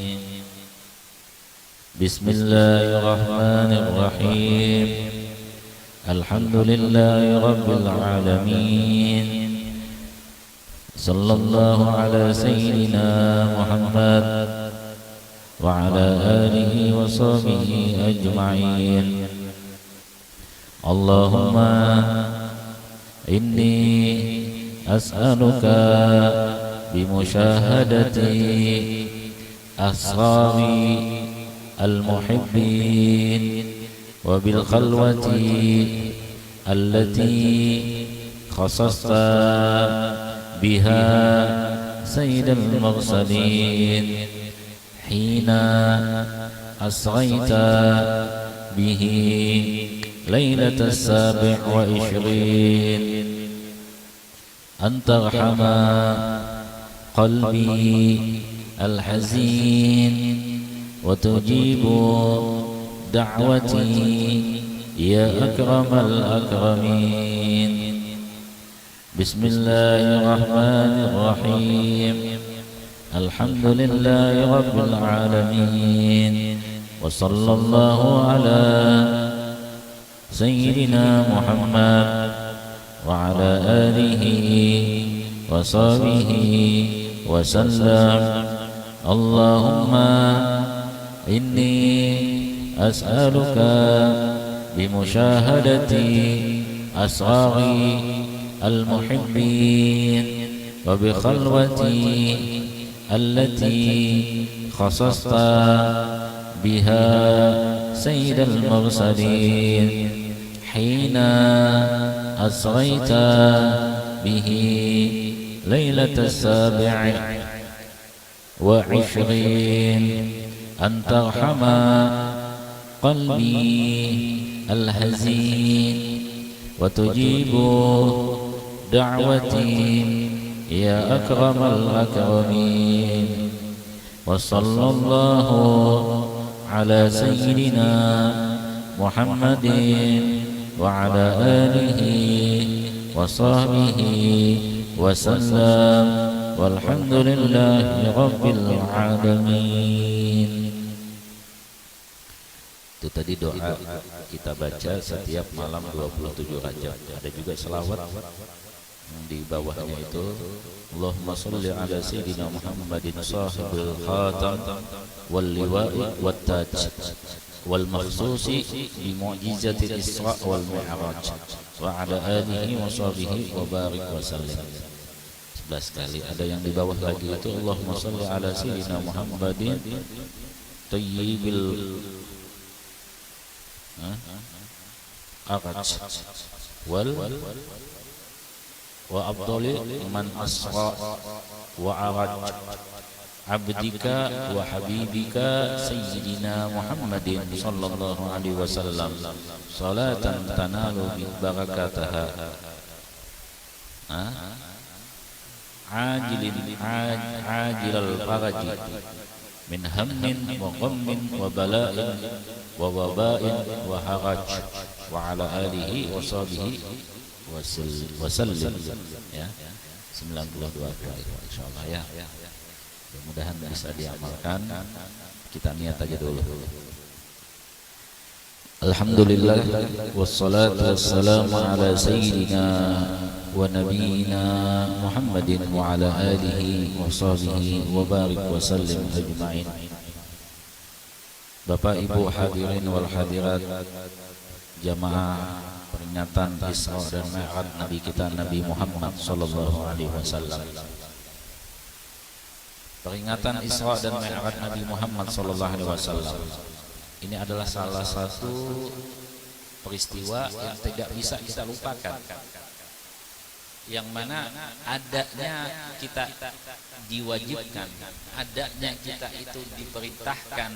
بسم الله الرحمن الرحيم. الحمد لله رب العالمين. صلى الله على سيدنا محمد وعلى آله وصحبه أجمعين. اللهم إني أسألك بمشاهدة أسرار المحبين وبالخلوة التي خصصت بها سيد المرسلين حين أسريت به ليلة 27 أن ترحم قلبي الحزين وتجيب دعوتي يا أكرم الأكرمين. بسم الله الرحمن الرحيم. الحمد لله رب العالمين وصلى الله على سيدنا محمد وعلى آله وصحبه وسلم. اللهم إني أسألك بمشاهدة أسرار المحبين وبخلوتي التي خصصت بها سيد المرسلين حين أسريت به ليلة 27 أن ترحم قلبي الحزين وتجيب دعوتي يا أكرم الأكرمين. وصلى الله على سيدنا محمد وعلى آله وصحبه وسلم والحمد لله رب العالمين. Itu tadi doa kita baca setiap malam 27 Rajab. Ada juga selawat yang di bawahnya itu, Allahumma sholli ala sayyidina Muhammadin sahibul khatam wal liwa'i wat taj wal makhsusi bi mu'jizatil Isra wal Mi'raj wa ala alihi wa sahbihi wa barik wa sallim. 11 kali. Ada yang di bawah lagi itu, Allahumma sholli ala sayyidina Muhammadin tayyibil araj wal wa afdali man asra wa araj abdika wa habibika sayyidina Muhammadin sallallahu alaihi wasallam salatan tanalu bi barakataha ajilal faraji min hammin wa ghammin wa bala'in wa waba'in wa haraj wa ala alihi wa sahbihi wa sallim. Ya, 92 kali insyaallah ya. Mudah-mudahan bisa diamalkan. Kita niat aja dulu. Alhamdulillah wassalatu wassalamu ala sayyidina wa nabiyyina Muhammadin wa ala alihi wa sahbihi wa barik wa sallim ajma'in. Bapak Ibu hadirin wal hadirat, jamaah peringatan Isra dan Mi'raj Nabi kita Nabi Muhammad sallallahu alaihi wasallam. Peringatan Isra dan Mi'raj Nabi Muhammad sallallahu alaihi wasallam ini adalah salah satu peristiwa yang tidak bisa kita lupakan, yang mana adanya kita diwajibkan, adanya kita itu diperintahkan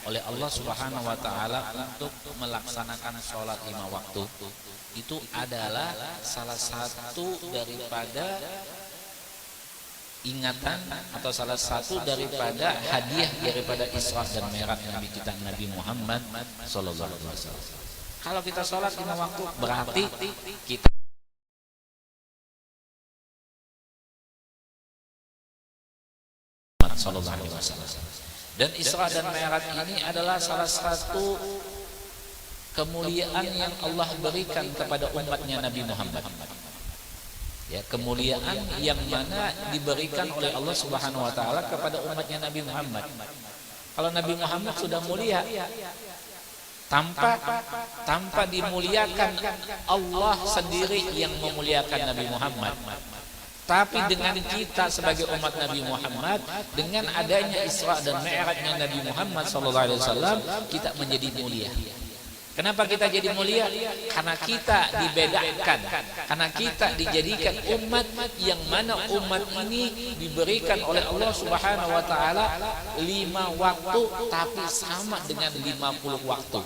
oleh Allah Subhanahu wa taala untuk melaksanakan sholat 5 waktu. Itu adalah salah satu daripada ingatan atau salah satu daripada hadiah daripada Isra dan Mi'raj Nabi kita Nabi Muhammad sallallahu alaihi wasallam. Kalau kita sholat 5 waktu berarti kita sallallahu alaihi wasallam. Dan Isra dan Mi'raj ini adalah salah satu kemuliaan yang Allah berikan kepada umatnya Nabi Muhammad. Ya, kemuliaan yang mana diberikan oleh Allah Subhanahu wa taala kepada umatnya Nabi Muhammad. Kalau Nabi Muhammad sudah mulia, tanpa dimuliakan, Allah sendiri yang memuliakan Nabi Muhammad. Tapi dengan kita sebagai umat Nabi Muhammad, dengan adanya Isra dan Mi'rajnya Nabi Muhammad SAW, kita menjadi mulia. Kenapa kita jadi mulia? Karena kita dibedakan, karena kita dijadikan umat yang mana umat ini diberikan oleh Allah Subhanahu wa taala 5 waktu, tapi sama dengan 50 waktu.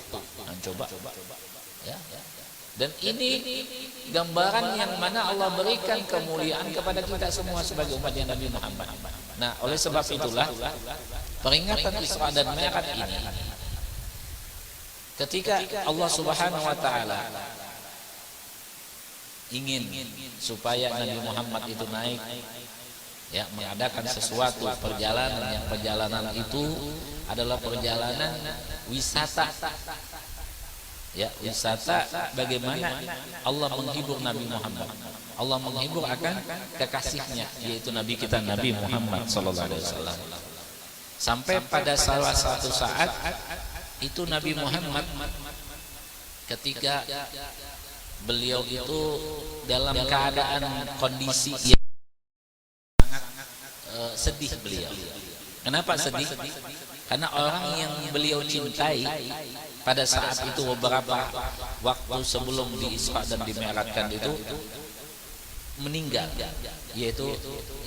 Nah, coba. Ya. Dan ini gambaran yang mana Allah berikan kemuliaan kepada kita semua sebagai umatnya Nabi Muhammad. Nah, oleh sebab itulah peringatan Isra dan Mi'raj ini, ketika Allah Subhanahu wa taala ingin supaya Nabi Muhammad itu naik, ya, mengadakan sesuatu perjalanan, yang perjalanan itu adalah perjalanan wisata. Ya, wisata bagaimana Allah menghibur Nabi Muhammad. Allah menghibur akan kekasihnya, yaitu Nabi kita Nabi Muhammad sallallahu alaihi wasallam. Sampai pada salah satu saat itu Nabi Muhammad ketika beliau itu dalam keadaan kondisi yang sangat sedih beliau. Kenapa sedih? Karena orang yang beliau cintai pada saat itu beberapa waktu sebelum di Isra dan di Mi'rajkan meninggal, yaitu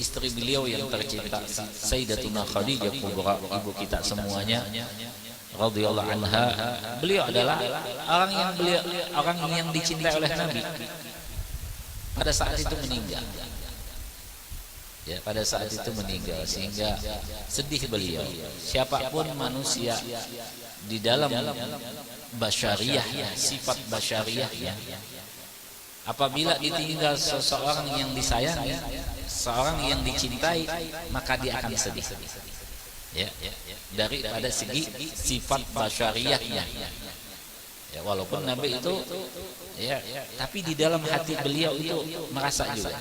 istri beliau yang tercinta Sayyidatuna Khadijah Kubra, ibu kita semuanya radhiyallahu anha. Beliau adalah orang yang dicintai oleh Nabi. Pada saat itu meninggal. Ya, pada saat itu meninggal, sehingga sedih beliau. Siapapun manusia di dalam basyariyahnya, sifat basyariyahnya, apabila ditinggal seseorang yang disayangi, seorang yang dicintai, maka dia akan sedih. Ya, daripada segi sifat basyariyahnya. Ya, walaupun Nabi itu ya, tapi di dalam hati beliau itu merasa juga.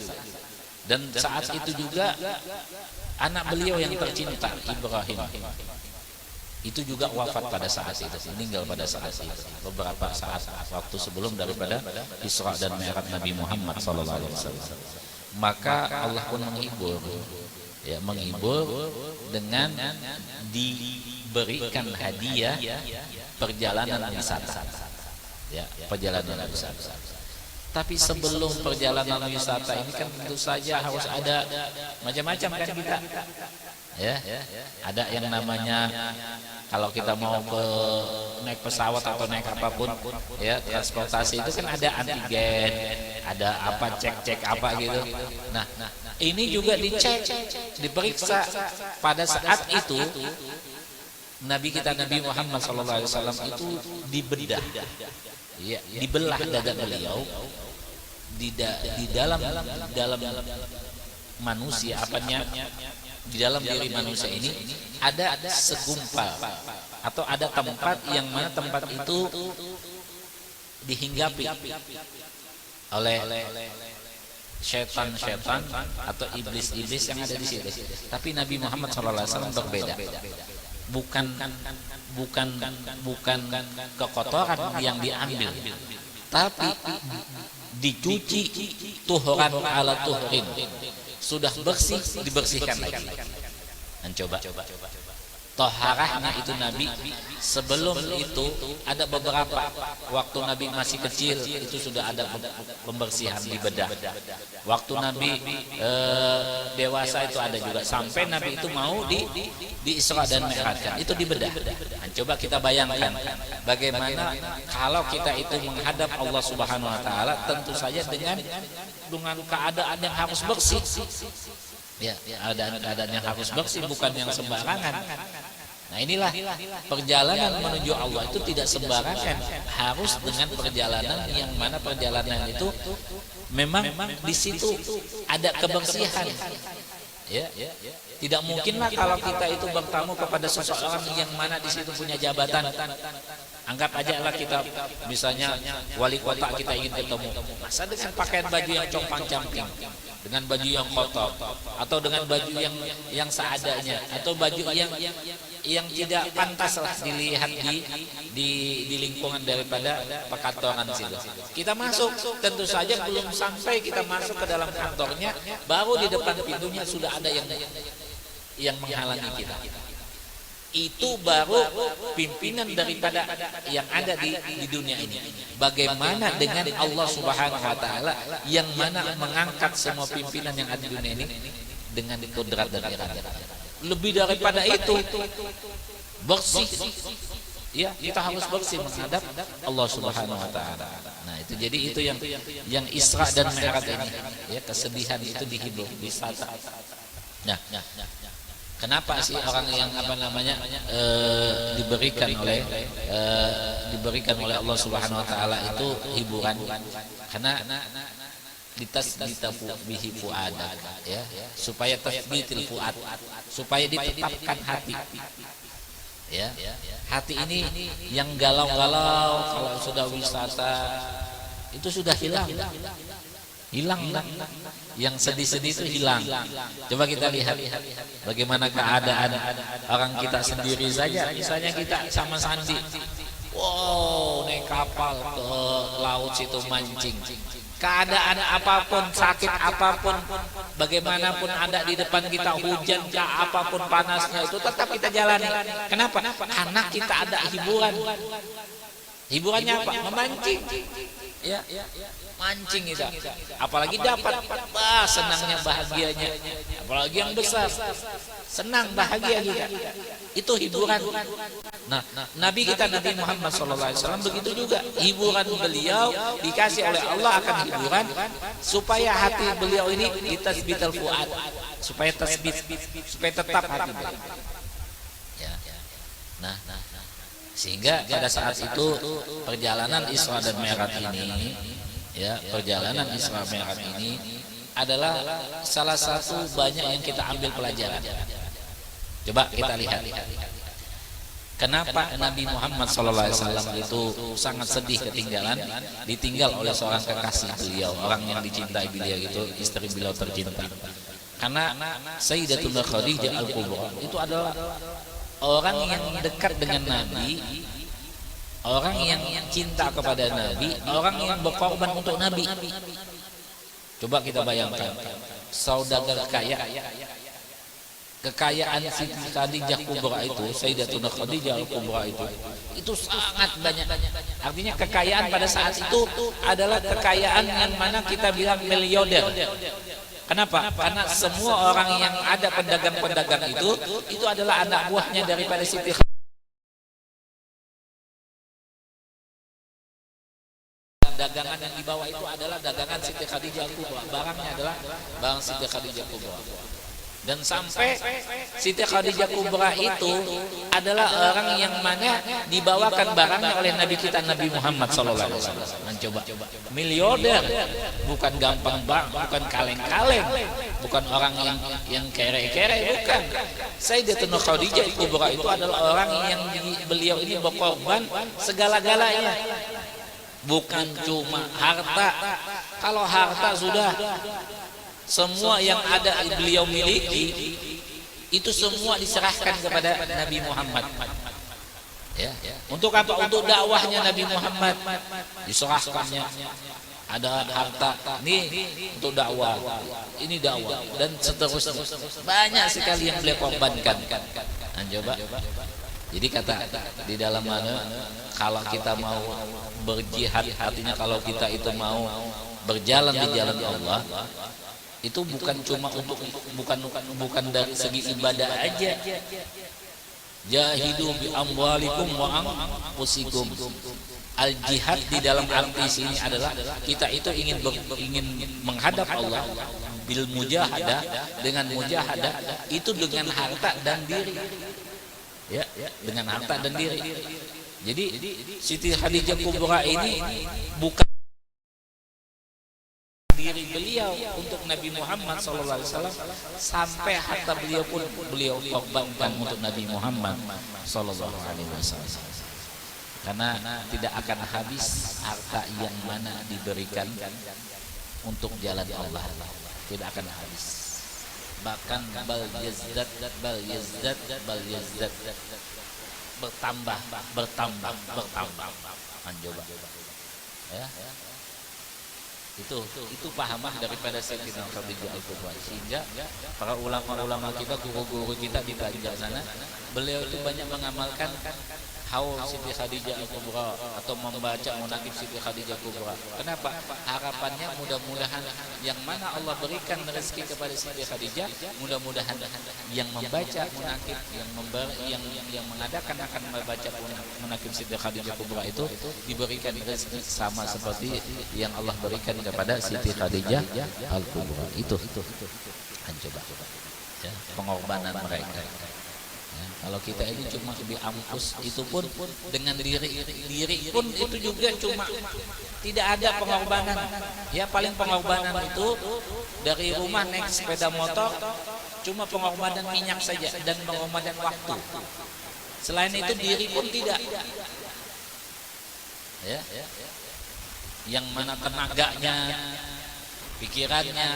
Dan saat itu juga anak beliau yang tercinta Ibrahim itu juga wafat pada saat itu, meninggal pada saat itu, beberapa saat waktu sebelum daripada Isra dan Mi'raj Nabi Muhammad SAW. Maka Allah pun menghibur, ya, menghibur dengan diberikan hadiah perjalanan wisata, ya, perjalanan wisata. Tapi sebelum perjalanan wisata ini kan tentu saja harus ada macam-macam kan kita, ya, ada yang namanya kalau kita mau naik pesawat atau naik apapun, ya, transportasi itu kan ada antigen, ada apa cek apa gitu. Nah, ini juga dicek, diperiksa pada saat itu. Nabi kita Nabi Muhammad SAW itu dibedah, ya, dibelah dada beliau. Di dalam manusia, apanya, di dalam diri manusia ini ada segumpal atau ada tempat yang mana tempat itu dihinggapi oleh setan-setan atau iblis-iblis yang ada di situ. Tapi Nabi Muhammad SAW berbeda. Bukan kekotoran yang diambil, tapi dicuci tuhran ala tuhrin, sudah bersih dibersihkan lagi. Dan coba toharahnya itu Nabi sebelum itu ada beberapa waktu Nabi masih kecil itu sudah ada pembersihan di bedah. Waktu Nabi dewasa itu ada juga, sampai Nabi itu mau di Isra dan Mi'raj itu di bedah. Dan coba kita bayangkan bagaimana kalau kita itu menghadap Allah Subhanahu wa taala, tentu saja dengan keadaan yang harus bersih. Ya, keadaan yang harus bersih, bukan yang sembarangan. Nah, inilah perjalanan menuju Allah itu tidak sembarangan, harus dengan perjalanan yang mana perjalanan itu memang di situ ada kebersihan. Ya, tidak mungkinlah kalau kita itu bertamu kepada seseorang yang mana di situ punya jabatan. Anggap aja lah kita misalnya wali kota kita ingin ketemu, masa dengan pakaian baju yang compang-camping, dengan baju yang kotor, atau dengan baju yang seadanya, atau baju yang tidak pantas lah dilihat di lingkungan daripada perkantoran situ. Kita masuk, tentu saja belum sampai kita masuk ke dalam kantornya, baru di depan pintunya sudah ada yang menghalangi kita. Itu baru pimpinan daripada yang ada di dunia ini. Bagaimana dengan Allah Subhanahu wa taala yang mana mengangkat semua pimpinan yang ada di dunia ini dengan kodrat dan iradah. Lebih daripada itu, bersih. Ya, kita harus bersih menghadap Allah Subhanahu wa taala. Nah, itu jadi itu yang Isra dan Mi'raj ini, ya, kesedihan itu dihibur, wisata. Nah, kenapa sih orang yang diberikan oleh Allah Subhanahu wa taala itu hiburan? Karena litasbita bihi fuadak, ya, supaya tasbitil fuad, supaya ditetapkan hati. Ya, hati ini yang galau-galau kalau sudah wisata itu sudah hilang. Yang sedih-sedih itu hilang. Coba kita lihat bagaimana keadaan orang kita sendiri saja. Misalnya kita sama Sandi, wow, naik kapal ke laut situ mancing. Keadaan apapun, sakit apapun, bagaimanapun ada di depan kita, hujan kah, apapun panasnya, itu tetap kita jalani. Kenapa? Karena kita ada hiburan. Hiburannya apa? Memancing. Ya, mancing kita. Apalagi dapat, senangnya, bahagianya. Apalagi yang besar, senang, bahagia kita. Itu hiburan. Nah, Nabi kita Nabi Muhammad SAW begitu juga. Hiburan beliau dikasih oleh Allah akan hiburan supaya hati beliau ini ditasbitul fuad, supaya tasbit, supaya tetap hati beliau. Ya. Nah, sehingga pada saat itu perjalanan Isra dan Mi'raj ini, ya, perjalanan Isra Mi'raj ini adalah salah satu banyak yang kita ambil pelajaran. Coba kita lihat. Kenapa Nabi Muhammad SAW itu sangat sedih ketinggalan, ditinggal oleh seorang kekasih beliau, orang yang dicintai beliau itu, istri beliau tercinta. Karena Sayyidatuna Khadijah Al-Kubra itu adalah orang yang dekat dengan Nabi, orang yang cinta kepada Nabi, orang yang berkorban untuk Nabi. Coba kita bayangkan, saudagar kaya, kekayaan Siti Khadijah Kubra itu, Sayyidatuna Khadijah Al-Kubra itu sangat banyak. Artinya kekayaan pada saat itu adalah kekayaan yang mana kita bilang miliarder. Kenapa? Karena semua orang yang ada pedagang-pedagang itu adalah anak buahnya daripada Siti Khadijah. Dagangan yang dibawa itu adalah dagangan Siti Khadijah Kubra. Barangnya adalah barang Siti Khadijah Kubra. Dan sampai Siti Khadijah Kubra itu adalah orang yang mana dibawakan barangnya oleh Nabi kita Nabi Muhammad SAW. Mencoba miliarder, bukan gampang bang, bukan kaleng-kaleng, bukan orang yang kere-kere, bukan. Sayyidatuna Khadijah Kubra itu adalah orang yang beliau ini berkorban segala-galanya, bukan cuma harta. Kalau harta sudah semua yang ada beliau miliki itu semua diserahkan kepada Nabi Muhammad. Ya, untuk apa? Untuk dakwahnya Nabi Muhammad diserahkannya. Ada harta nih untuk dakwah, ini dakwah, dan seterusnya. Banyak sekali yang beliau korbankan. Nah, coba. Jadi kata di dalam mana kalau kita mau berjihad, artinya kalau kita itu mau berjalan di jalan Allah, itu bukan cuma untuk bukan dari segi ibadah aja. Jahidu bi amwalikum wa anfusikum. Al jihad di dalam arti sini adalah kita itu ingin menghadap Allah bil mujahadah, dengan mujahadah itu dengan harta dan diri. Ya, dengan harta dan diri. Jadi Siti Khadijah Kubra ini bukan diri beliau untuk Nabi Muhammad SAW, sampai harta beliau pun beliau korbankan untuk Nabi Muhammad SAW. Karena tidak akan habis harta yang mana diberikan untuk jalan Allah, tidak akan habis. Bahkan bal yazdad, bertambah. Coba. Ya. Itu pahaman daripada Sayyidina Khadijah Al-Kubra. Sehingga para ulama-ulama kita, guru-guru kita di Banjar sana, beliau itu banyak mengamalkan haul Siti Khadijah Al-Kubra atau membaca munakib Siti Khadijah Al-Kubra. Kenapa? Harapannya mudah-mudahan yang mana Allah berikan rezeki kepada Siti Khadijah, mudah-mudahan yang membaca munakib, yang mengadakan akan membaca munakib Siti Khadijah Al-Kubra itu diberikan rezeki sama seperti yang Allah berikan kepada Siti Khadijah Al-Kubra. Itu coba ya, pengorbanan mereka. Ya, kalau kita ini cuma diampus, itu pun dengan diri pun itu juga cuma tidak ada pengorbanan. Ya, paling pengorbanan itu dari rumah naik sepeda motor, cuma pengorbanan minyak saja dan pengorbanan waktu. Selain itu diri pun tidak. Ya, yang mana tenaganya, pikirannya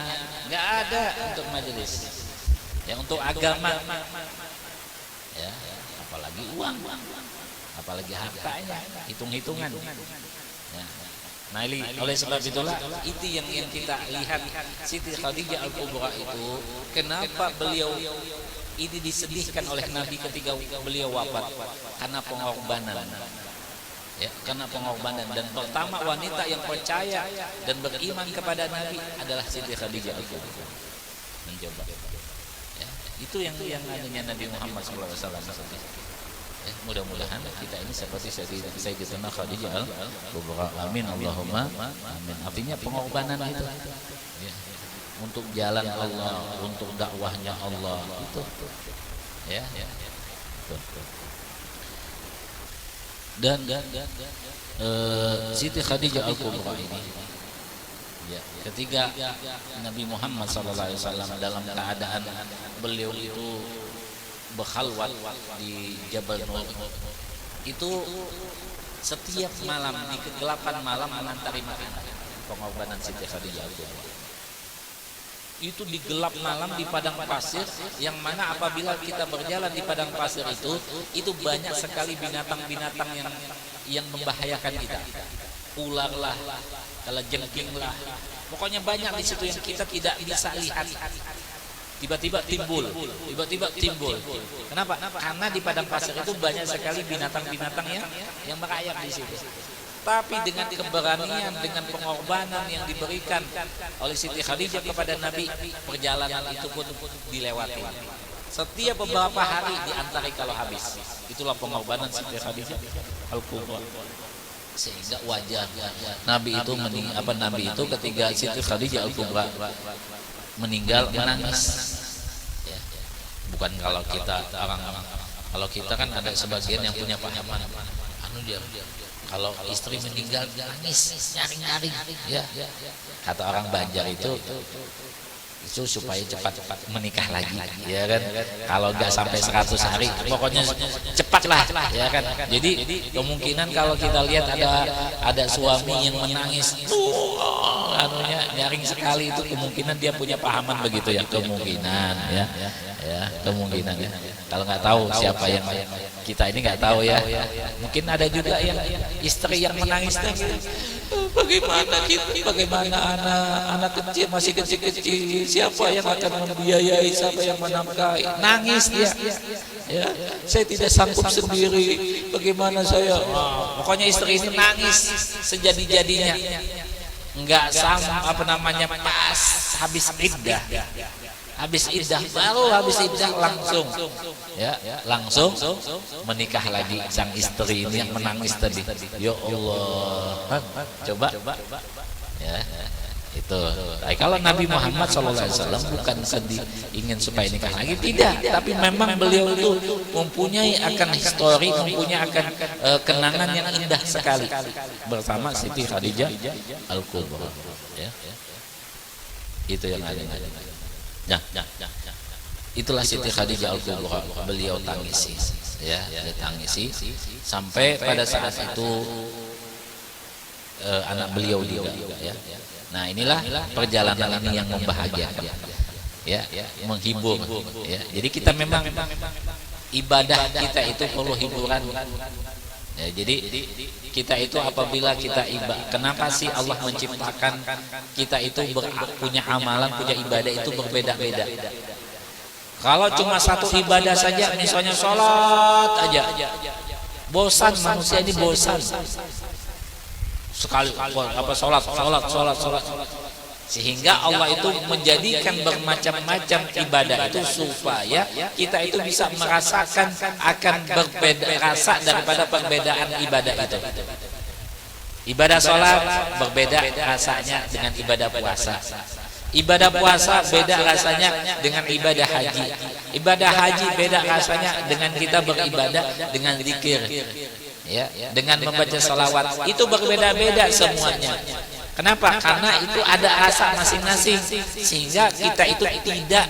nggak ada untuk majelis. Ya, untuk agama. Ya, apalagi uang, apalagi hartanya, hitung-hitungan. Ya. Nah, oleh sebab itulah itu yang kita lihat Siti Khadijah Al-Kubra itu, kenapa beliau ini disedihkan oleh Nabi ketika beliau wafat, karena pengorbanan. ya, karena pengorbanan. Dan pertama wanita yang percaya dan beriman kepada Nabi adalah Siti Khadijah Al-Kubra. Mencoba, ya, itu yang adanya Nabi Muhammad SAW. Ya, mudah-mudahan kita ini seperti Sayyidatina Khadijah Al-Kubra. Amin Allahumma amin. Artinya pengorbanan itu, ya, untuk jalan Allah, untuk dakwahnya Allah itu, ya, dan Siti Khadijah Al-Kubra ini, ya, ketika Nabi Muhammad SAW dalam keadaan beliau itu berkhalwat di Jabal Nur, itu setiap malam di kegelapan malam mengantari makanan. Pengorbanan Siti Khadijah Al-Kubra itu di gelap malam di padang pasir, yang mana apabila kita berjalan di padang pasir itu banyak sekali binatang-binatang yang membahayakan kita. Ular lah, kalajengking lah, pokoknya banyak di situ yang kita tidak bisa lihat. Tiba-tiba timbul. Kenapa? Karena di padang pasir itu banyak sekali binatang-binatang yang merayap di situ. Tapi dengan keberanian, dengan pengorbanan yang diberikan oleh Siti Khadijah kepada Nabi, perjalanan itu pun dilewati. Setiap beberapa hari diantari kalau habis. Itulah pengorbanan Siti Khadijah Al-Kubra. Sehingga wajah Nabi itu Nabi itu ketika Siti Khadijah Al-Kubra meninggal menangis. Ya. Bukan kalau kita kan ada sebagian yang punya pahaman, kalau istri meninggal nangis, nyaring-nyaring, ya. Kata orang Banjar itu supaya cepat-cepat menikah lagi, ya kan. Kalau nggak sampai 100 hari, pokoknya cepatlah, ya kan. Jadi kemungkinan kalau kita lihat ada suami yang menangis, nyaring sekali, itu kemungkinan dia punya pahaman begitu ya, kemungkinan, ya kemungkinan. Ya. Kalau nggak tahu siapa yang kita ini nggak tahu ya. Mungkin ada juga yang istri yang menangis, bagaimana anak kecil masih kecil, siapa yang akan membiayai, siapa yang menafkahi, nangis dia. Ya, saya tidak sanggup sendiri, bagaimana saya? Pokoknya istri ini nangis sejadi-jadinya. Enggak sama pas habis iddah. Baru habis iddah langsung menikah lagi sang istri ini yang menangis tadi. Ya Allah, coba ya itu. Kalau Nabi Muhammad SAW bukan sedih ingin supaya nikah lagi, tidak, tapi memang beliau itu mempunyai akan histori, mempunyai akan kenangan yang indah sekali bersama Siti Khadijah Al-Kubra, ya. Itu yang ada. Itulah Siti Khadijah Al-Kubra, beliau tangisi, ya, tangisi sampai pada saat itu anak beliau juga, ya. Nah, inilah perjalanan ini yang membahagiakan, ya, menghibur, ya. Jadi kita memang ibadah kita itu perlu hiburan. Ya, jadi kita itu apabila kita ibadah, kenapa sih Allah menciptakan kita itu punya amalan, punya ibadah itu berbeda-beda. Kalau cuma satu ibadah saja, misalnya sholat aja, bosan, manusia ini bosan. Sekali sholat. Sehingga Allah itu menjadikan bermacam-macam ibadah itu supaya kita itu bisa merasakan akan berbeda rasa daripada perbedaan ibadah itu. Ibadah sholat berbeda rasanya dengan ibadah puasa. Ibadah puasa beda rasanya dengan ibadah haji. Ibadah haji beda rasanya dengan kita beribadah dengan zikir, ya, dengan membaca salawat. Itu berbeda-beda semuanya. Kenapa? Karena itu ada rasa masing-masing, sehingga kita itu tidak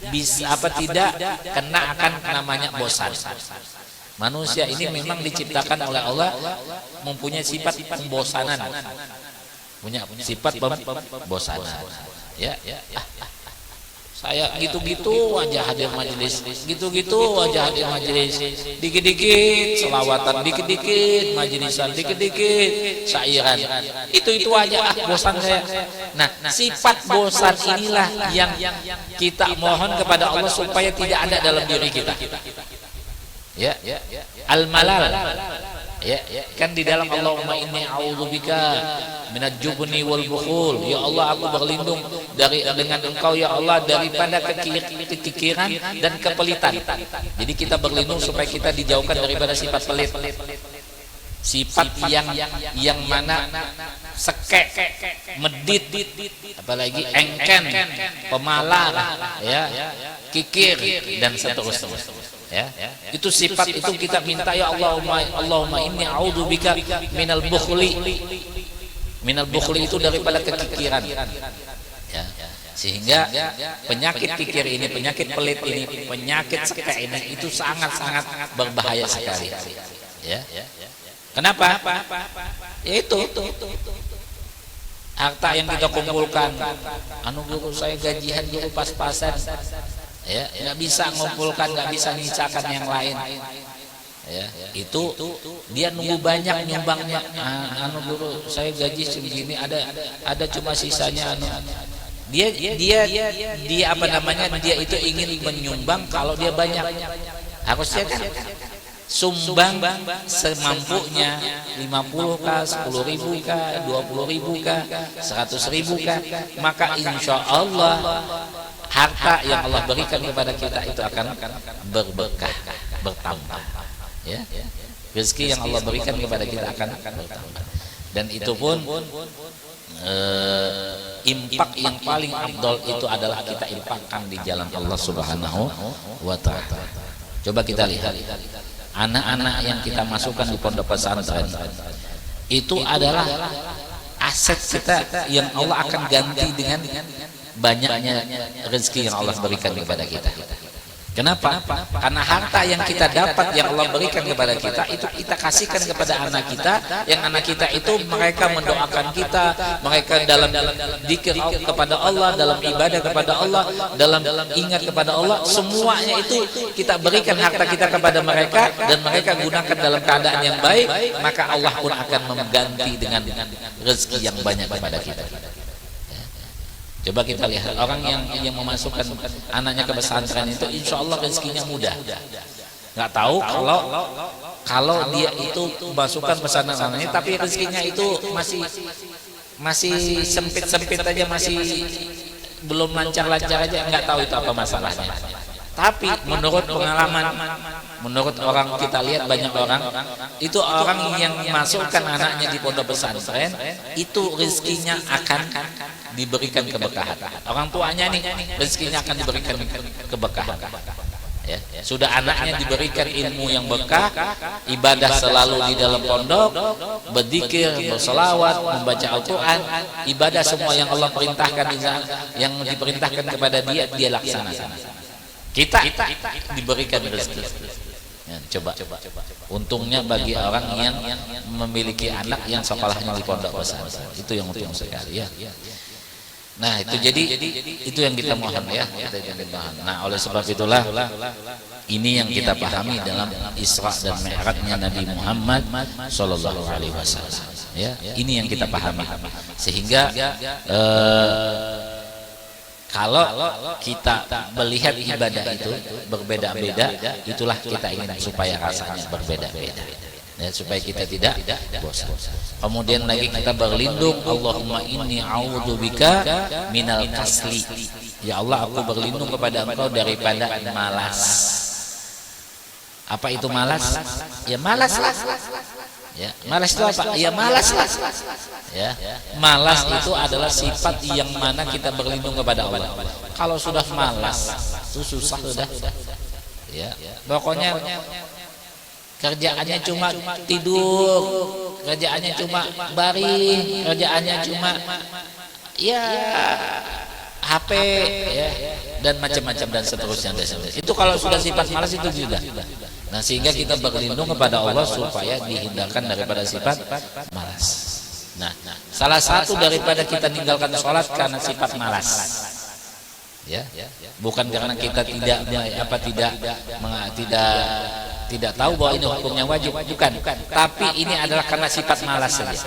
bisa tidak kena akan namanya bosan. Manusia ini memang diciptakan oleh Allah mempunyai sifat pembosanan, punya sifat pembosanan. Ya, saya gitu-gitu wajah hadir majelis, gitu-gitu wajah hadir majelis, dikit-dikit selawatan, dikit-dikit majelisan, dikit-dikit syairan, itu aja, bosan saya. Nah, sifat bosan inilah yang kita mohon kepada Allah supaya tidak ada dalam diri kita. Ya, al-malal, Ya, kan di dalam Allahumma inni a'udzubika minal jubni wal bukhul. Ya Allah, aku berlindung dengan Engkau ya Allah daripada kekikiran dan kepelitan. Jadi kita berlindung supaya kita dijauhkan daripada sifat pelit. Sifat yang mana sekek, medit, apalagi engken, pemalas, ya, kikir dan seterusnya. Ya, itu sifat itu kita minta ya Allahumma inni a'udzubika minal bukhli. Minal bukhli itu daripada kekikiran. Ya, sehingga penyakit kikir ini, penyakit pelit ini, penyakit sekek ini itu sangat-sangat berbahaya sekali. Ya. Kenapa? Itu harta yang kita kumpulkan. Anu guru saya gajian guru pas-pasan. Ya, nggak bisa ngumpulkan, nggak bisa nyisakan yang lain. Ya, itu dia nunggu banyak nyumbangnya. Anu guru saya gaji segini, ada cuma sisanya. Dia apa namanya? Dia itu ingin menyumbang kalau dia banyak. Harusnya kan sumbang semampunya, 50 kah, 10.000 kah, 20.000 kah, 100.000 kah, maka insya Allah harta yang Allah berikan kepada kita itu akan berberkah, bertambah. Ya, rezeki yang Allah berikan kepada kita akan bertambah. Dan itu pun impak yang paling afdol itu adalah kita impakkan di jalan Allah Subhanahu wa Ta'ala. Coba kita lihat anak-anak yang kita masukkan di pondok pesantren itu adalah aset kita yang Allah akan ganti dengan banyaknya rezeki yang Allah berikan kepada kita. Kenapa? Karena harta yang kita dapat yang Allah berikan kepada kita itu kita kasihkan kepada anak kita, yang anak kita itu mereka mendoakan kita, mereka dalam dzikir kepada Allah, dalam ibadah kepada Allah, dalam ingat kepada Allah, semuanya itu kita berikan harta kita kepada mereka dan mereka gunakan dalam keadaan yang baik, maka Allah pun akan mengganti dengan rezeki yang banyak kepada kita. Coba kita lihat orang yang memasukkan anaknya ke pesantren itu insya Allah rezekinya mudah. Nggak tahu kalau dia itu masukkan pesantren ini tapi rezekinya itu masih sempit aja, masih belum lancar aja, nggak tahu itu apa masalahnya. Tapi menurut pengalaman, menurut orang kita lihat banyak orang itu orang yang masukkan anaknya di pondok pesantren itu rezekinya akan diberikan keberkahan. Orang tuanya nih rezekinya akan diberikan keberkahan. Ya, sudah anaknya diberikan ilmu yang berkah, ibadah selalu di dalam pondok, berzikir, berselawat, membaca Al-Quran, ibadah semua yang Allah perintahkan, yang diperintahkan kepada dia laksanakan. Kita diberikan rezeki. Ya, coba. Untungnya bagi orang yang memiliki anak yang sekolahnya di pondok pesantren, itu yang untung sekali ya. Nah itu jadi itu yang kita mohon ya. Nah oleh sebab itulah ini yang kita pahami dalam Isra dan Mi'rajnya Nabi Muhammad Sallallahu Alaihi Wasallam. Ya, ini yang kita pahami sehingga kalau kita melihat ibadah itu berbeda-beda, itulah kita ingin supaya rasanya berbeda-beda, ya, supaya kita tidak bosan. Kemudian lagi kita berlindung, Allahumma inni a'udzubika minal kasli. Ya Allah, aku berlindung kepada Engkau daripada malas. Apa itu malas? Ya malas lah. Ya, malas itu apa? Ya malas lah. Ya, malas itu adalah sifat yang mana kita berlindung kepada Allah. Kalau sudah malas, itu susah sudah. Ya, pokoknya kerjaannya cuma tidur, kerjaannya cuma baring, kerjaannya cuma ya HP ya dan macam-macam dan seterusnya. Itu kalau sudah sifat malas itu sudah. Nah, sehingga kita berlindung kepada Allah supaya dihindarkan daripada sifat malas. Nah, salah satu daripada kita meninggalkan sholat karena sifat malas. Ya, bukan karena kita tidak tahu bahwa ini hukumnya wajib, bukan. Tapi ini adalah karena sifat malas saja.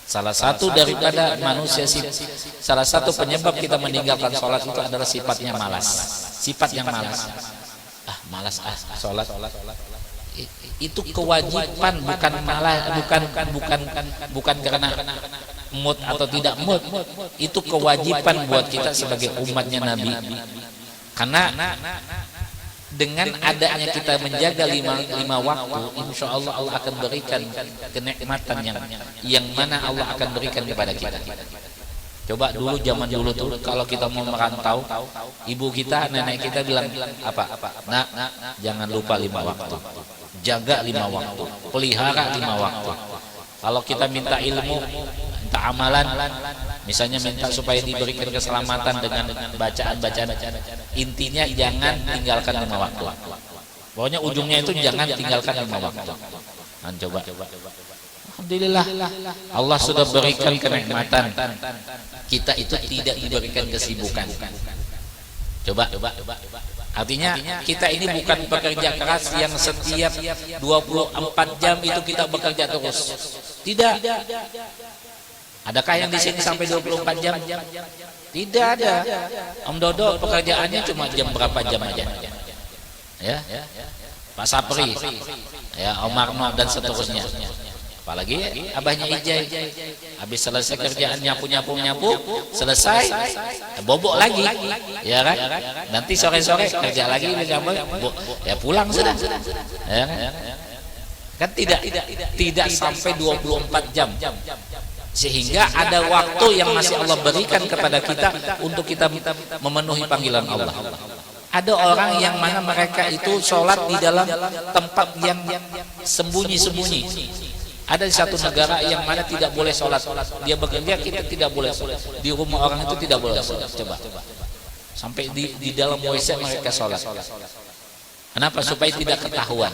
Salah satu daripada manusia, salah satu penyebab kita meninggalkan sholat itu adalah sifatnya malas. Sifat yang malas. Malas sholat. Itu kewajiban, bukan karena mood atau tidak mood. Itu kewajiban buat kita sebagai umatnya Nabi. Karena dengan adanya kita menjaga lima waktu, insya Allah Allah akan berikan kenikmatan yang mana Allah akan berikan kepada kita. Coba dulu, zaman dulu tuh kalau kita mau merantau, ibu kita, nenek kita bilang apa? Nak, jangan lupa 5 waktu, jaga 5 waktu, pelihara 5 waktu. Kalau kita minta ilmu, minta amalan, misalnya minta supaya diberikan keselamatan dengan bacaan-bacaan, intinya jangan tinggalkan 5 waktu. Pokoknya ujungnya itu jangan tinggalkan 5 waktu. Nah, coba. Alhamdulillah Allah sudah berikan kenikmatan, kita itu tidak diberikan kesibukan. Coba. Artinya kita ini bukan pekerja keras yang setiap 24 jam itu kita bekerja terus. Tidak. Adakah yang di sini sampai 24 jam? Tidak ada. Om Dodo pekerjaannya cuma jam berapa jam aja. Ya. Pak Sapri, ya, Om Marno dan seterusnya. Apalagi abahnya Ijai, habis selesai kerjaan nyapu, selesai bobok lagi, ya kan? Nanti sore-sore kerja lagi, ya pulang sudah, ya kan? Tidak sampai 24 jam, sehingga ada waktu yang masih Allah berikan kepada kita untuk kita memenuhi panggilan Allah. Ada orang yang mana mereka itu sholat di dalam tempat yang sembunyi-sembunyi. Ada di satu negara yang mana tidak boleh sholat. Dia bekerja, kita tidak boleh sholat. Di rumah orang itu tidak boleh sholat. Coba. Sampai di dalam WC mereka sholat. Kenapa? Supaya tidak ketahuan.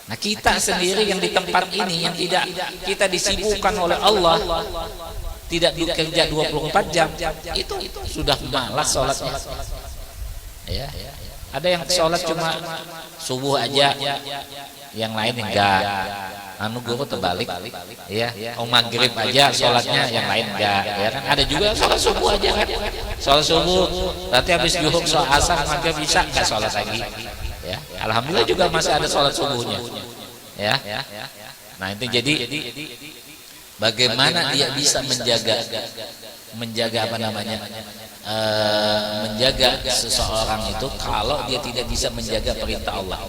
Nah, kita sendiri yang di tempat ini, yang tidak kita disibukkan oleh Allah, tidak bekerja 24 jam, itu sudah malas sholatnya. Ya. Ada yang sholat cuma subuh aja, yang lain enggak. Anu guru terbalik, ya. Maghrib aja sholatnya, yang lain enggak, ya kan? Ada juga sholat subuh aja kan? Sholat subuh, nanti habis zuhur sholat asar, maghrib bisa enggak sholat lagi, ya. Alhamdulillah juga masih ada sholat subuhnya, ya. Nah itu jadi bagaimana dia bisa menjaga apa namanya? Menjaga seseorang itu kalau dia tidak bisa menjaga perintah Allah.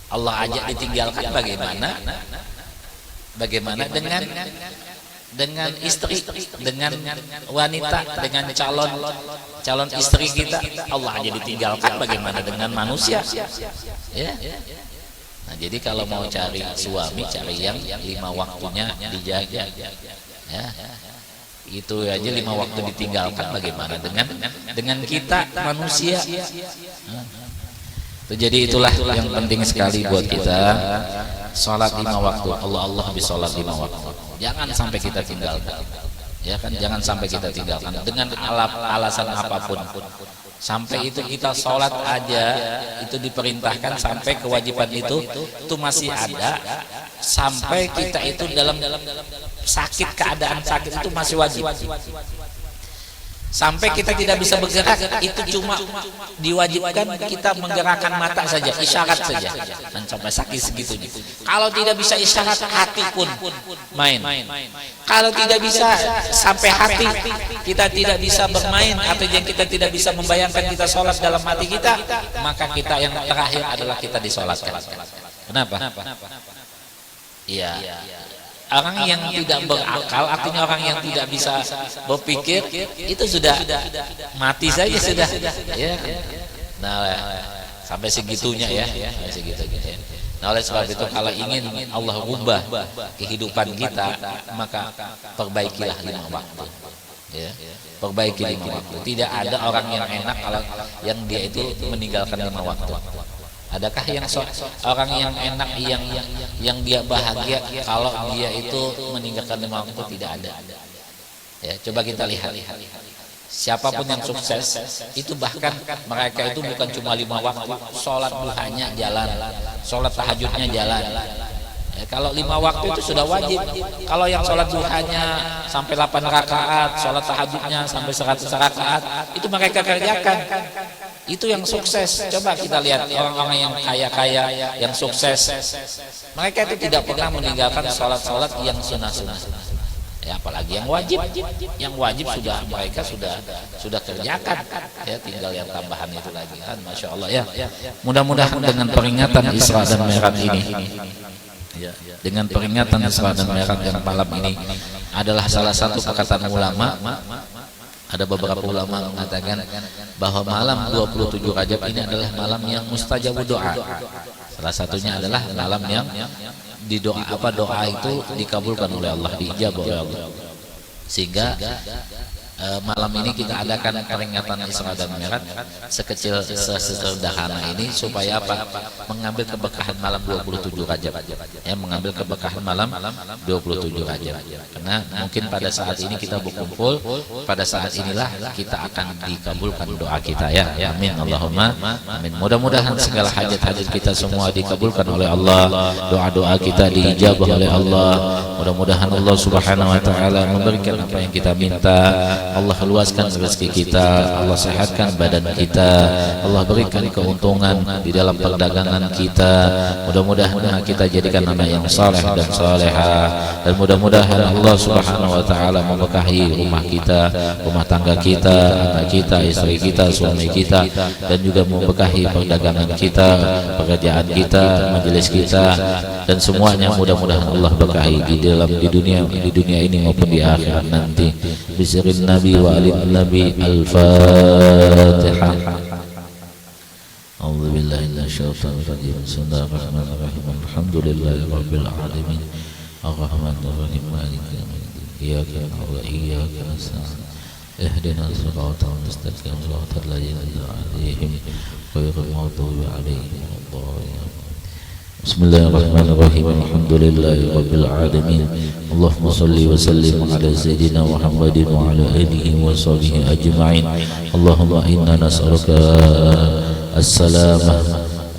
Allah aja ditinggalkan, bagaimana dengan istri, dengan wanita, dengan calon istri kita, Allah aja ditinggalkan, bagaimana dengan manusia, ya. Nah, jadi kalau mau cari suami, cari yang 5 waktunya dijaga, ya. Itu aja 5 waktu ditinggalkan, bagaimana dengan kita manusia. Jadi itulah yang penting sekali buat kita, sholat 5 waktu. Allah habis sholat 5 waktu, jangan sampai kita tinggalkan, ya kan? Jangan sampai kita tinggalkan dengan alasan apapun. Sampai itu kita sholat aja itu diperintahkan, sampai kewajiban itu masih ada, sampai kita itu dalam sakit, keadaan sakit itu masih wajib. Sampai kita tidak bisa bergerak, itu cuma diwajibkan kita menggerakkan mata saja, isyarat saja. Dan sampai sakit segitunya. Kalau tidak bisa isyarat, hati pun main. Kalau tidak bisa sampai hati, kita tidak bisa bermain, atau yang kita tidak bisa membayangkan kita sholat dalam hati kita, maka kita yang terakhir adalah kita disolatkan. Kenapa? Iya. Orang yang tidak berakal, artinya orang yang tidak bisa berpikir, itu sudah mati saja sudah, ya. Nah, sampai segitunya, ya, segitunya. Nah, oleh sebab itu kalau ingin Allah ubah kehidupan kita, maka perbaikilah 5 waktu, ya. Perbaiki 5 waktu. Tidak ada orang yang enak kalau yang dia itu meninggalkan 5 waktu. Adakah orang yang enak, yang dia bahagia kalau dia itu meninggalkan 5 waktu? Tidak ada. Ya, coba kita lihat. Siapapun yang sukses itu, bahkan mereka itu bukan cuma 5 waktu, sholat duhanya jalan, sholat tahajudnya jalan, Kalau 5 waktu itu sudah wajib. Kalau yang sholat duhanya sampai 8 rakaat, sholat tahajudnya sampai 100 rakaat, itu mereka kerjakan. Itu yang sukses. Coba kita lihat orang-orang yang kaya-kaya, yang sukses, mereka itu tidak pernah meninggalkan sholat-sholat yang sunnah-sunnah. Ya, apalagi yang wajib. Yang wajib sudah mereka sudah kerjakan. Ya, tinggal yang tambahan itu lagi kan, masya Allah ya. Mudah-mudahan dengan peringatan Isra dan Mi'raj ini, ya, dengan peringatan Isra dan Mi'raj yang malam ini adalah salah satu perkataan ulama. Ada beberapa ulama mengatakan bahwa malam 27 Rajab ini adalah malam yang mustajabud doa. Salah satunya adalah malam yang doa itu dikabulkan oleh Allah, diijabah oleh Allah. Sehingga malam ini kita adakan peringatan Isra dan Mi'raj sesederhana ini supaya apa? Mengambil keberkahan malam 27 Rajab. Ya, mengambil keberkahan malam 27 Rajab. Karena mungkin pada saat ini kita berkumpul, pada saat inilah kita akan dikabulkan doa kita ya. Amin Allahumma amin. Mudah-mudahan segala hajat-hajat kita semua dikabulkan oleh Allah, doa-doa kita diijabah oleh Allah. Mudah-mudahan Allah Subhanahu wa taala memberikan apa yang kita minta. Allah luaskan rezeki kita, Allah sehatkan badan kita, Allah berikan keuntungan di dalam perdagangan kita. Mudah-mudahan kita jadikan anak yang saleh dan salehah, dan mudah-mudahan Allah Subhanahu wa taala memberkahi rumah kita, rumah tangga kita, anak kita, istri kita, suami kita, dan juga memberkahi perdagangan kita, pekerjaan kita, majelis kita, dan semuanya mudah-mudahan Allah berkahi di dunia ini maupun di akhirat nanti. Bismillahirrahmanirrahim. Nabi wa alin Nabi. Al-Fatihah. A'udzu billahi minasyaitonir rajim. Bismillahirrahmanirrahim. Alhamdulillahi rabbil alamin. Arrahmanir rahim. Maliki yaumiddin. Iyyaka na'budu wa iyyaka nasta'in. Ihdinas siratal mustaqim. Siratal ladzina an'amta 'alaihim ghairil maghdubi 'alaihim waladdallin. Bismillahirrahmanirrahim. Alhamdulillahi rabbil alamin. Allahumma salli wa sallim ala sayyidina Muhammadin wa ala alihi wa sahbihi ajma'in. Allahumma inna nas'aluka as-salamah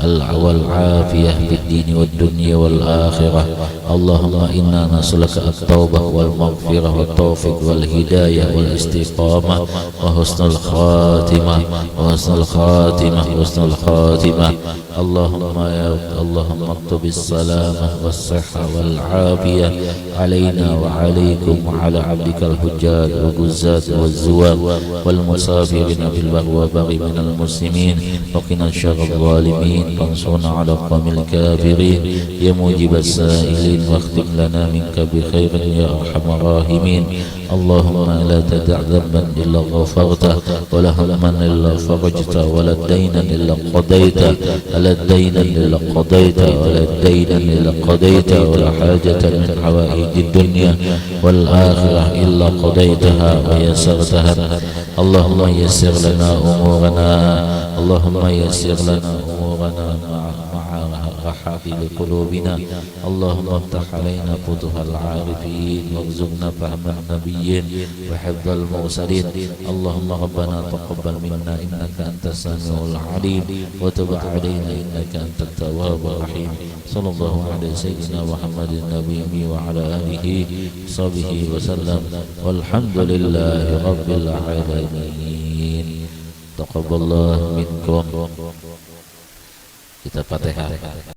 wal-afiyah fid dini wad dunya wal akhirah. Allahumma inna nas'aluka at-taubah wal maghfirah wat taufiq wal hidayah wal istiqamah wa husnul khatimah wa husnul khatimah wa husnul khatimah. Allahumma aktubis salamah was sihha wal afiyah alaina wa alaikum wa ala abdikal hujjat wa guzzat wal zuwag wal musafirin bil bahri wa baghi minal muslimin wa qina syarril zalimin fansurna ala qawmil kafirin ya mujibas sa'ilin wa akhtim lana minka bi khairin ya arhamar rahimin. Allahumma la tada' dhanban illa ghafarta wa la hamman illa farajta wa la daynan illa qadayta la daynan illa qadayta wa la daynan illa qadayta wa la hajatan min hawaijid dunya wal akhirah illa qadaytaha wa yassartaha. Allahumma yassir lana umurana, Allahumma yassir lana umurana حافظ قلوبنا. اللهم افتح علينا فتوح العارفين وارزقنا فهم النبيين وحفظ المرسلين. اللهم ربنا تقبل منا انك انت السميع العليم وتب علينا انك انت التواب الرحيم. صلى الله على سيدنا محمد النبي وعلى اله وصحبه وسلم والحمد لله رب العالمين. تقبل الله منكم. Kita Fatihah.